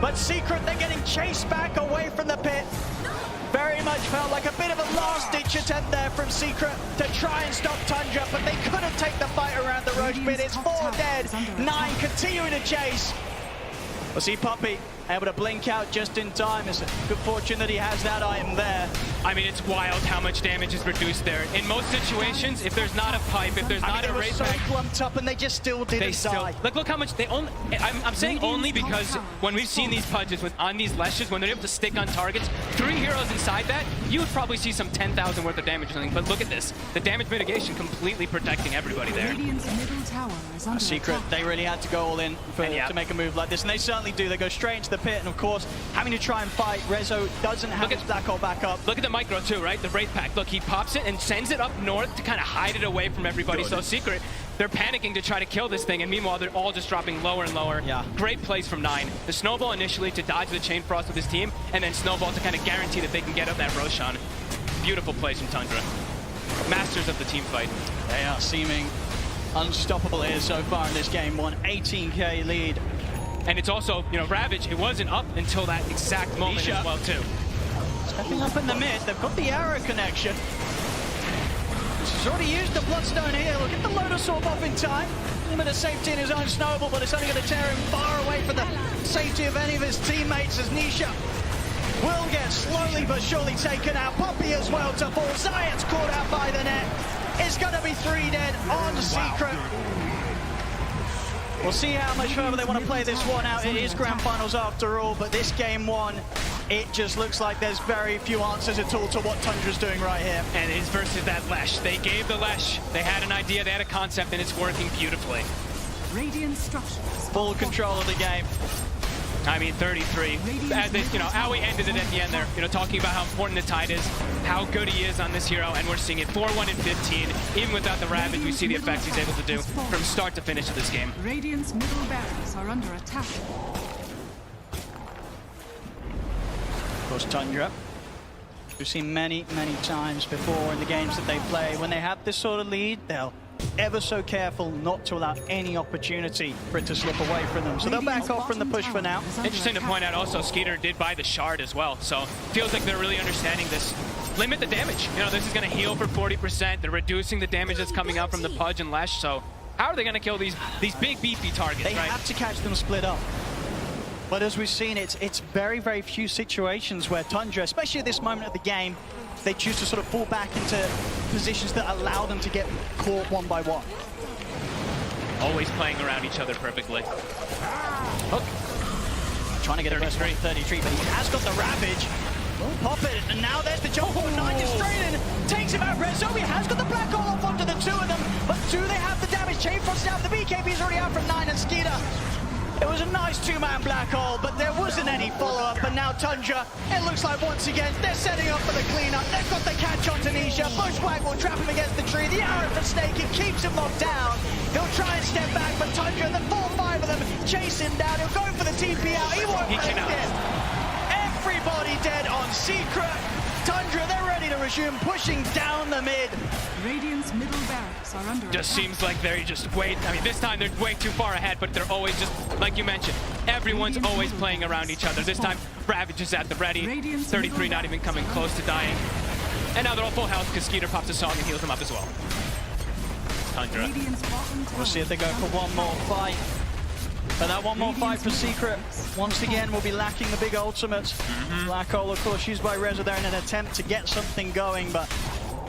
But Secret, they're getting chased back away from the pit. Very much felt like a bit of a last-ditch attempt there from Secret to try and stop Tundra, but they couldn't take the fight around the Roche pit. It's 4 dead, 9 continuing to chase. We'll see Puppy able to blink out just in time. It's a good fortune that he has that item there. I mean, it's wild how much damage is reduced there. In most situations, if there's not a pipe, if there's not a race so pack, clumped up and they just still didn't die. Look how much they only. I'm saying only because when we've seen these pudges on these leshes, when they're able to stick on targets, 3 heroes inside that, you would probably see some 10,000 worth of damage or something. But look at this, the damage mitigation completely protecting everybody there. Radiant's middle tower is under Secret, attack. they really had to go all in to make a move like this, and they certainly do. They go straight into the pit, and of course, having to try and fight. Rezo doesn't have his black hole back up. Look at the micro too, right? The Wraith Pack. Look, he pops it and sends it up north to kind of hide it away from everybody. So Secret, they're panicking to try to kill this thing, and meanwhile, they're all just dropping lower and lower. Yeah. Great plays from 9. The Snowball initially to dodge the Chain Frost with his team, and then Snowball to kind of guarantee that they can get up that Roshan. Beautiful plays from Tundra. Masters of the team fight. They are seeming unstoppable here so far in this game. 18k lead. And it's also, you know, Ravage, it wasn't up until that exact moment as well, too. Stepping up in the mid, they've got the arrow connection. He's already used the Bloodstone here. Look at the Lotus Orb off in time. Limited safety in his own Snowball, but it's only going to tear him far away from the safety of any of his teammates as Nisha will get slowly but surely taken out. Puppy as well to fall. Zayat's caught out by the net. It's going to be 3 dead on Secret. We'll see how much further they want to play this one out. It is Grand Finals after all, but this game 1, it just looks like there's very few answers at all to what Tundra's doing right here. And it's versus that Lesh. They gave the Lesh. They had an idea, they had a concept, and it's working beautifully. Radiant structures. Full control of the game. I mean, 33. As they, you know, Aoi ended it at the end there, you know, talking about how important the Tide is, how good he is on this hero, and we're seeing it 4-1 in 15. Even without the Ravage, we see the effects he's able to do from start to finish of this game. Radiant's middle barracks are under attack. Of course, Tundra, we've seen many times before in the games that they play, when they have this sort of lead, they'll ever so careful not to allow any opportunity for it to slip away from them. So they'll back off from the push for now. Interesting to point out also, Skeeter did buy the shard as well, so feels like they're really understanding this. Limit the damage. You know, this is going to heal for 40%. They're reducing the damage that's coming out from the Pudge and Lesh, so how are they going to kill these big beefy targets, They right? have to catch them split up. But as we've seen, it's very few situations where Tundra, especially at this moment of the game, they choose to sort of fall back into positions that allow them to get caught one by one. Always playing around each other perfectly. Hook. Trying to get a rest rate 33, but he has got the Ravage. Will pop it, and now there's the jump forward. 9 gets straight in, takes him out. Rezo, he has got the black hole off onto the 2 of them, but do they have the damage? Chain Frost out, the BKB's already out from 9 and Skeeter. It was a nice 2-man black hole, but there wasn't any follow-up, and now Tundra, it looks like once again, they're setting up for the cleanup. They've got the catch on Tanisha. Bushwhack will trap him against the tree. The arrow for Snake, it keeps him locked down. He'll try and step back, but Tundra, the 4-5 of them, chase him down. He'll go for the TP out. He won't break it. Everybody dead on Secret. Tundra, they're ready to resume pushing down the mid. Radiant's middle barracks are under Just attack. seems like they're just way, I mean, this time they're way too far ahead, but they're always just, like you mentioned, everyone's always playing around each other. This time, Ravage is at the ready, 33 not even coming close to dying. And now they're all full health because Skeeter pops a song and heals them up as well. Tundra. We'll see if they go for one more fight. But that one more fight for Secret, once again, will be lacking the big ultimates. Black hole, of course, used by Rezo there in an attempt to get something going, but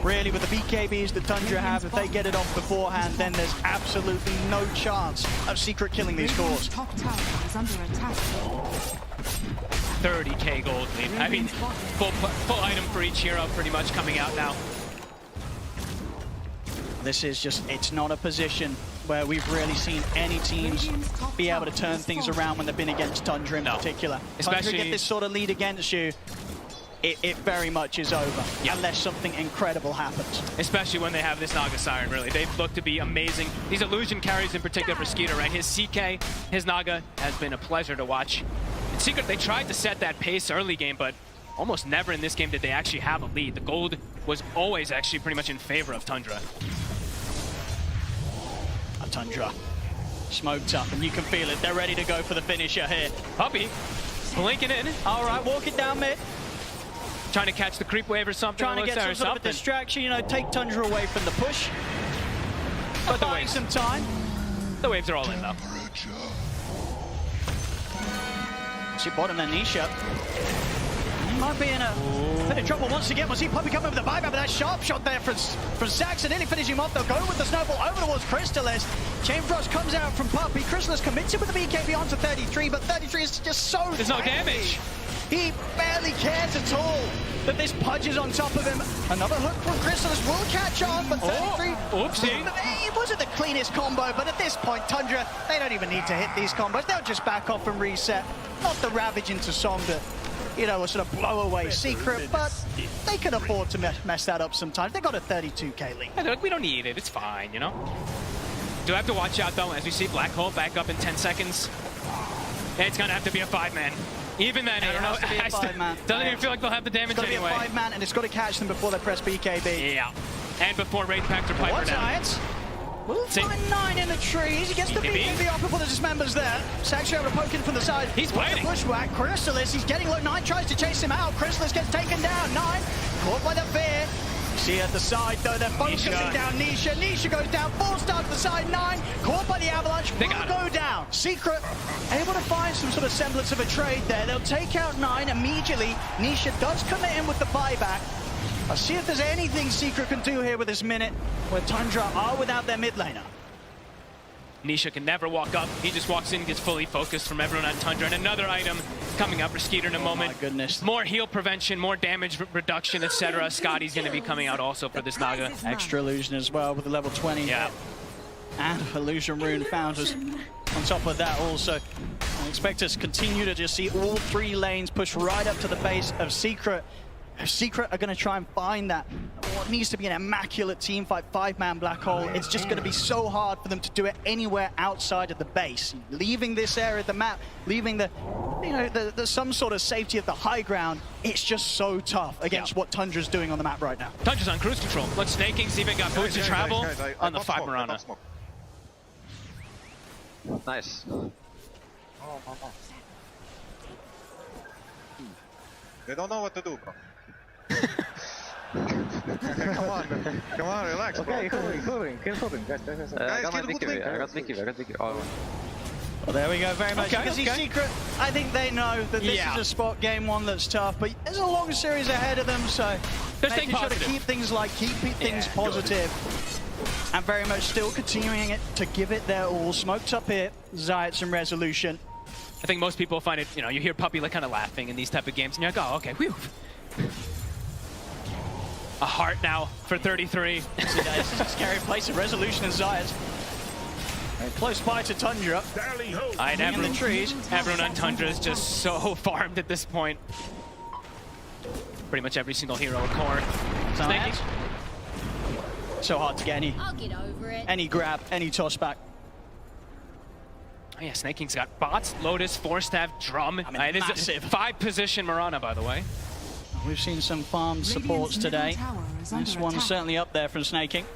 really with the BKBs that Tundra have, if they get it off beforehand, then there's absolutely no chance of Secret killing these cores. Top tower is under attack. 30k gold lead. I mean, full item for each hero pretty much coming out now. This is just, it's not a position where we've really seen any teams be able to turn things around when they've been against Tundra in particular. Especially Tundra get this sort of lead against you, it very much is over, unless something incredible happens. Especially when they have this Naga Siren, really. They look to be amazing. These illusion carries in particular for Skeeter, right? His CK, his Naga has been a pleasure to watch. In Secret, they tried to set that pace early game, but almost never in this game did they actually have a lead. The gold was always actually pretty much in favor of Tundra. Tundra smoked up, and you can feel it. They're ready to go for the finisher here. Puppey blinking in. All right, walk it down mid. Trying to catch the creep wave or something. Trying to get some sort of a distraction, you know, take Tundra away from the push. But the buying waves, some time. The waves are all in though. See bottom there, Nisha. He might be in a bit of trouble once again. We'll see Puppey coming with the buyback, but that sharp shot there from Saxon nearly finishing him off. They'll go with the snowball over towards Crystallis. Chain Frost comes out from Puppey. Crystallis commits it with the BKB onto 33, but 33 is just so There's no damage. He barely cares at all that this Pudge is on top of him. Another hook from Crystallis will catch on, but 33... Oopsie. It wasn't the cleanest combo, but at this point, Tundra, they don't even need to hit these combos. They'll just back off and reset. Not the Ravage into Song that, you know, will sort of blow away Secret, but they can afford to mess that up sometimes. They got a 32k lead. Yeah, we don't need it. It's fine, you know? Do have to watch out, though, as we see Black Hole back up in 10 seconds. It's going to have to be a 5-man. Even then, I don't know. Doesn't even feel like they'll have the damage anyway. It's got to be a 5-man, and it's got to catch them before they press BKB. Yeah. And before Wraith Pact or Piper down. We'll find 9 in the trees. He gets the BKB off before the dismembers there. Saxon able to poke in from the side. He's waiting. Bushwhack. Crystallis, he's getting low. 9 tries to chase him out. Crystallis gets taken down. 9 caught by the fear. See at the side though, they're focusing down Nisha. Nisha goes down. 4 star to the side. 9 caught by the avalanche. Will go down. Secret able to find some sort of semblance of a trade there. They'll take out 9 immediately. Nisha does commit in with the buyback. I'll see if there's anything Secret can do here with this minute where Tundra are without their mid laner. Nisha can never walk up. He just walks in, gets fully focused from everyone on Tundra. And another item coming up for Skeeter in a moment. My goodness. More heal prevention, more damage reduction, etc. Scotty's going to be coming out also for this Naga. Extra illusion as well with the level 20. Yeah. And illusion rune found us on top of that also. I expect us to continue to just see all 3 lanes push right up to the base of Secret. If Secret are going to try and find that, what needs to be an immaculate team fight, 5-man Black Hole, it's just going to be so hard for them to do it anywhere outside of the base. Leaving this area of the map, leaving the, you know, the some sort of safety of the high ground, it's just so tough against what Tundra's doing on the map right now. Tundra's on cruise control. Look, Snaking's even got boots to travel on the 5 Marana. Nice. They don't know what to do, bro. Come on, relax, bro. Okay, holding, guys. I got Vicky. Oh. Well, there we go, very much. You can see Secret, I think they know that this is a spot game 1 that's tough, but there's a long series ahead of them, so making sure to keep things light, keep things positive, and very much still continuing it to give it their all. Smoked up here, Zayat some resolution. I think most people find it, you know, you hear Puppey like kind of laughing in these type of games, and you're like, oh, okay, whew. A heart now for 33. This is a scary place of resolution and Zayat. Close by to Tundra. And everyone on Tundra is just so farmed at this point. Pretty much every single hero in core. Snakey. So hard to get any grab, any toss back. Oh yeah, Snaking's got bots, Lotus, 4-staff, Drum. I mean, it is massive. a 5-position Marana, by the way. We've seen some farm supports today. This one's certainly up there from Snaking.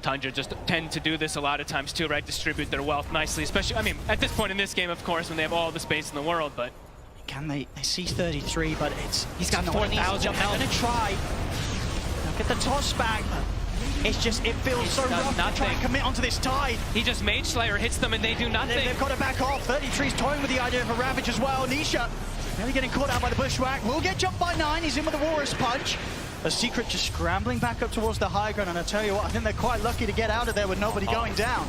Tundra just tend to do this a lot of times too, right? Distribute their wealth nicely, especially, I mean, at this point in this game, of course, when they have all the space in the world, but... Can they see 33, but he's got 4,000 health. They're gonna try. Get the toss back. It's just, it feels so rough to try and commit onto this tide. He just Mage Slayer hits them and they do nothing. They've got to back off. 33's toying with the idea of a Ravage as well. Nisha really getting caught out by the Bushwhack. Will get jumped by 9. He's in with the Walrus Punch. A Secret just scrambling back up towards the high ground. And I tell you what, I think they're quite lucky to get out of there with nobody going down.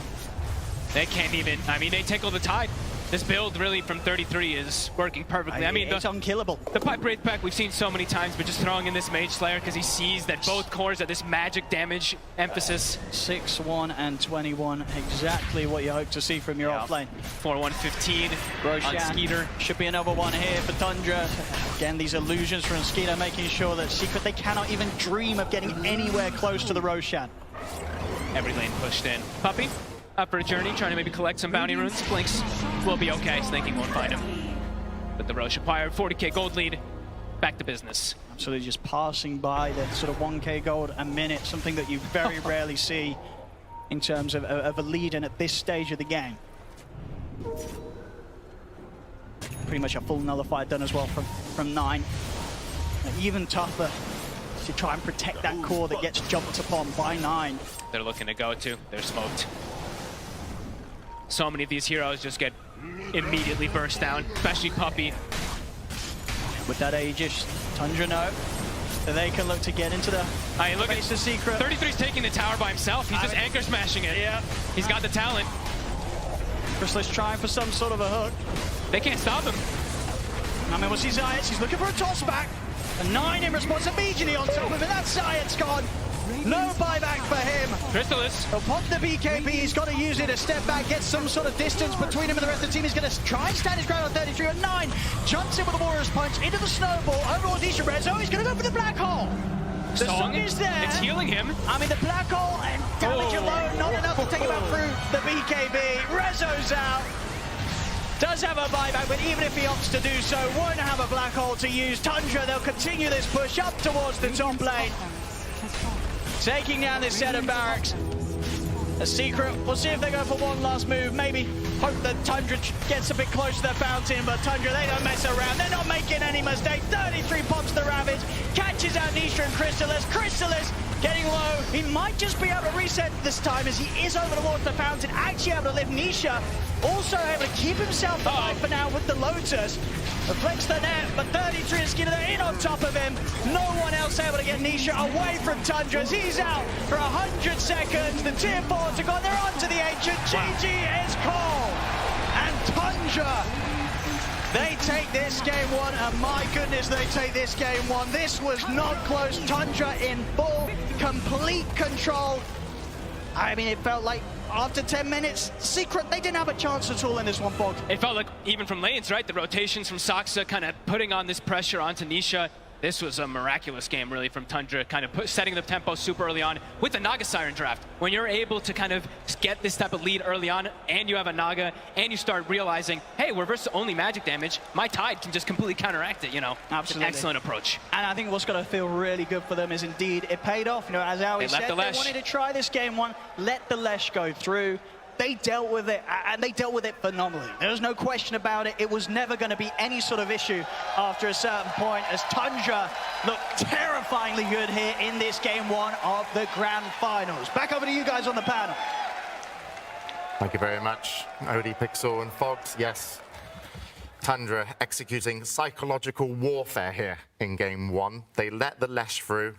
They can't even, I mean, they tickle the tide. This build really from 33 is working perfectly. I mean, it's unkillable. The Pipe Wraith pack we've seen so many times, but just throwing in this Mage Slayer because he sees that both cores are this magic damage emphasis. 6-1 and 21, exactly what you hope to see from your offlane. 4-1-15 on Skeeter. Should be another one here for Tundra. Again, these illusions from Skeeter making sure that Secret, they cannot even dream of getting anywhere close to the Roshan. Every lane pushed in. Puppey, up for a journey, trying to maybe collect some bounty runes. Blinks will be okay, Snaking won't find him. But the Rosh acquired 40k gold lead, back to business. Absolutely just passing by the sort of 1k gold a minute, something that you very rarely see in terms of a lead in at this stage of the game. Pretty much a full nullifier done as well from 9. Even tougher to try and protect that core that gets jumped upon by 9. They're looking to go to, they're smoked. So many of these heroes just get immediately burst down, especially Puppey. With that Aegis, Tundra know that they can look to get into the face of Secret. 33's taking the tower by himself. He's just anchor smashing it. Yeah. He's got the talent. Chrysalis trying for some sort of a hook. They can't stop him. I mean, we'll see Zayat. He's looking for a toss back. A 9 in response immediately on top of it. That Zayat's gone. No buyback for him. Chrysalis. He'll pop the BKB. He's got to use it to step back, get some sort of distance between him and the rest of the team. He's going to try and stand his ground on 33. And 9 jumps in with a Warrior's Punch into the snowball. Overall, Nisha Rezo. He's going to go for the black hole. The song is there. It's healing him. I mean, the black hole and damage alone, not enough to take him out through the BKB. Rezo's out. Does have a buyback, but even if he opts to do so, won't have a black hole to use. Tundra, they'll continue this push up towards the top lane. Taking down this set of barracks. A Secret, we'll see if they go for one last move. Maybe hope that Tundra gets a bit close to the fountain, but Tundra, they don't mess around. They're not making any mistake. 33 pops the Ravage, catches out Nisha and Chrysalis. Chrysalis getting low. He might just be able to reset this time as he is over towards the fountain, actually able to lift Nisha. Also able to keep himself alive for now with the Lotus. Reflects the net, but 33 is Skeeter in on top of him. No one else able to get Nisha away from Tundra as he's out for 100 seconds. The tier 4s are gone, they're on to the Ancient. GG is called. And Tundra, they take this game 1, and my goodness, they take this game 1. This was not close. Tundra in full, complete control. I mean, it felt like after 10 minutes, Secret, they didn't have a chance at all in this one, Bog. It felt like even from lanes, right? The rotations from Saksa kind of putting on this pressure onto Nisha. This was a miraculous game, really, from Tundra, kind of setting the tempo super early on with the Naga Siren draft. When you're able to kind of get this type of lead early on, and you have a Naga, and you start realizing, hey, we're versus only magic damage, my Tide can just completely counteract it, you know? Absolutely. It's an excellent approach. And I think what's going to feel really good for them is indeed it paid off. You know, as Aoi said, they wanted to try this game 1, let the Lesh go through. They dealt with it, and they dealt with it phenomenally. There's no question about it. It was never going to be any sort of issue after a certain point, as Tundra looked terrifyingly good here in this game 1 of the Grand Finals. Back over to you guys on the panel. Thank you very much, Odie, Pixel, and Fox. Yes, Tundra executing psychological warfare here in game 1. They let the Lesh through,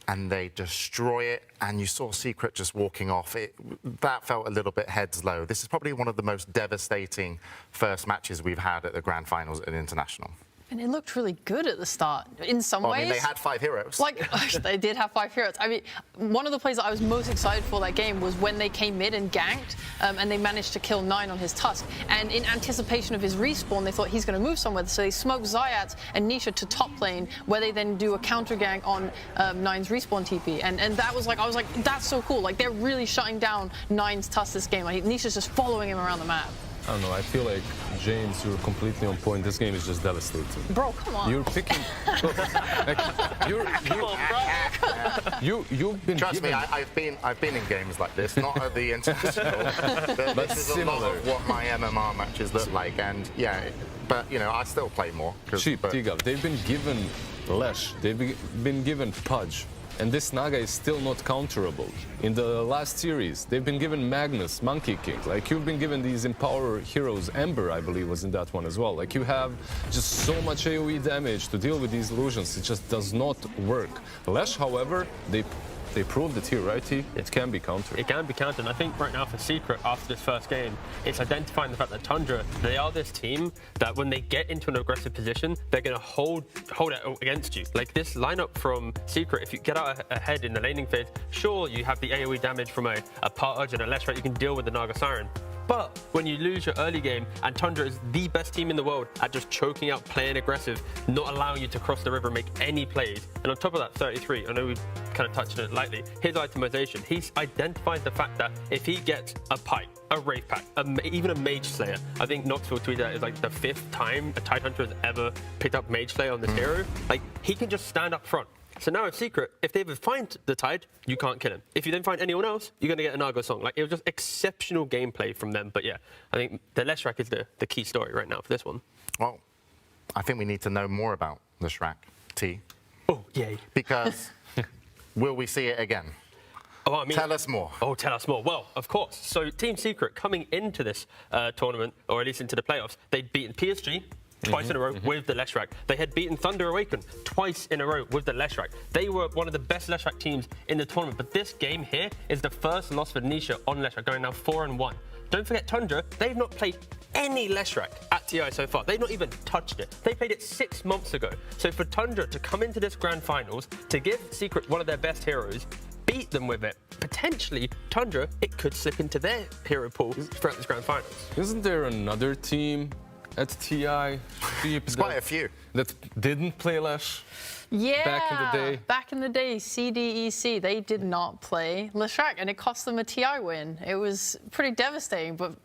and they destroy it, and you saw Secret just walking off. That felt a little bit heads low. This is probably one of the most devastating first matches we've had at the Grand Finals at International. And it looked really good at the start, in some ways. I mean, they had 5 heroes. Like, they did have 5 heroes. I mean, one of the plays that I was most excited for that game was when they came mid and ganked, and they managed to kill 9 on his Tusk. And in anticipation of his respawn, they thought he's going to move somewhere. So they smoked Zayat and Nisha to top lane, where they then do a counter gank on 9's respawn TP. And that was like, I was like, that's so cool. Like, they're really shutting down 9's Tusk this game. Like, Nisha's just following him around the map. I don't know, I feel like, James, you're completely on point. This game is just devastating. Bro, come on. You're picking... You've been Trust me, I've been in games like this, not at the international, but this is similar. a lot of what my MMR matches look like, and yeah, but you know, I still play more. Cheap, Tigal, they've been given Lesh, they've been given Pudge, and this Naga is still not counterable. In the last series, they've been given Magnus, Monkey King. Like, you've been given these Empower heroes. Ember, I believe, was in that one as well. Like, you have just so much AoE damage to deal with these illusions. It just does not work. Lesh, however, they They proved it here, right, T? It can be countered. It can be countered. And I think right now for Secret, after this first game, it's identifying the fact that Tundra, they are this team that when they get into an aggressive position, they're going to hold it against you. Like this lineup from Secret, if you get out ahead in the laning phase, sure, you have the AoE damage from a Purge and a Leshrac, you can deal with the Naga Siren. But when you lose your early game, and Tundra is the best team in the world at just choking out, playing aggressive, not allowing you to cross the river, make any plays, and on top of that, 33, I know we kind of touched on it lightly, his itemization, he's identified the fact that if he gets a pipe, a Wraith Pack, even a Mage Slayer, I think Knoxville tweeted that it's like the 5th time a Tidehunter has ever picked up Mage Slayer on this hero, like he can just stand up front. So now in Secret, if they ever find the Tide, you can't kill him. If you then find anyone else, you're going to get an Argo Song. Like, it was just exceptional gameplay from them. But yeah, I think the Leshrac is the key story right now for this one. Well, I think we need to know more about Leshrac, T. Oh, yay. Because will we see it again? Oh, I mean, tell us more. Oh, tell us more. Well, of course. So Team Secret coming into this tournament, or at least into the playoffs, they'd beaten PSG twice in a row with the Leshrac. They had beaten Thunder Awaken twice in a row with the Leshrac. They were one of the best Leshrac teams in the tournament, but this game here is the first loss for Nisha on Leshrac, going now 4-1. Don't forget Tundra, they've not played any Leshrac at TI so far. They've not even touched it. They played it 6 months ago. So for Tundra to come into this grand finals, to give Secret one of their best heroes, beat them with it, potentially Tundra, it could slip into their hero pool throughout this grand finals. Isn't there another team at TI? It's quite a few. That didn't play Lesh? Yeah, back in the day. Back in the day, CDEC, they did not play Leshrac, and it cost them a TI win. It was pretty devastating, but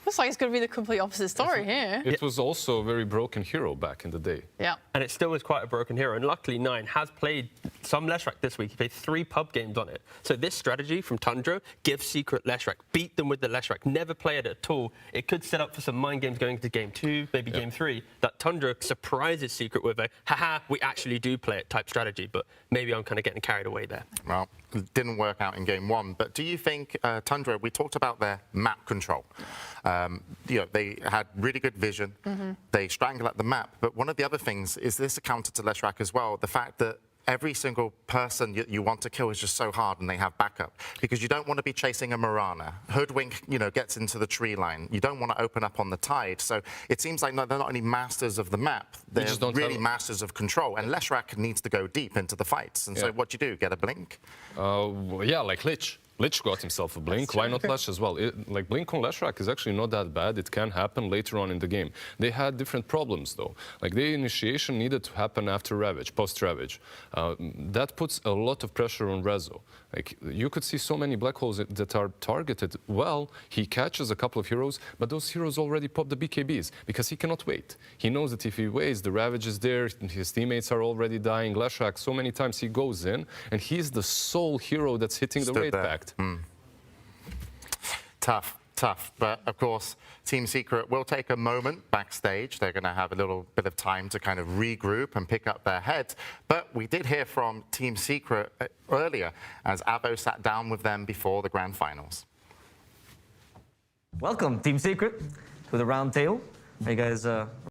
looks like it's going to be the complete opposite story here. It was also a very broken hero back in the day. Yeah. And it still is quite a broken hero. And luckily, Nine has played some Leshrac this week. He played 3 pub games on it. So this strategy from Tundra, give Secret Leshrac, beat them with the Leshrac, never play it at all. It could set up for some mind games going into game 2, maybe game 3, that Tundra surprises Secret with a, haha, we actually do play it type strategy. But maybe I'm kind of getting carried away there. Well, it didn't work out in game 1. But do you think, Tundra, we talked about their map control. You know, they had really good vision. They strangle at the map. But one of the other things is this a counter to Leshrac as well. The fact that every single person you want to kill is just so hard, and they have backup. Because you don't want to be chasing a Mirana. Hoodwink, you know, gets into the tree line. You don't want to open up on the Tide. So it seems like they're not only masters of the map, they're really masters of control. And Leshrac needs to go deep into the fights. And so what do you do? Get a blink? Yeah, like Lich. Lich got himself a blink. Why not Lesh as well? Like blink on Leshrac is actually not that bad. It can happen later on in the game. They had different problems though. Like the initiation needed to happen after Ravage, post Ravage. That puts a lot of pressure on Rezo. Like you could see so many black holes that are targeted. Well, he catches a couple of heroes, but those heroes already pop the BKBs because he cannot wait. He knows that if he waits, the Ravage is there. His teammates are already dying. Leshrac, so many times he goes in, and he's the sole hero that's hitting the Wraith Pact. Tough. But of course, Team Secret will take a moment backstage. They're going to have a little bit of time to kind of regroup and pick up their heads. But we did hear from Team Secret earlier as Avo sat down with them before the grand finals. Welcome, Team Secret, to the round table. Are you guys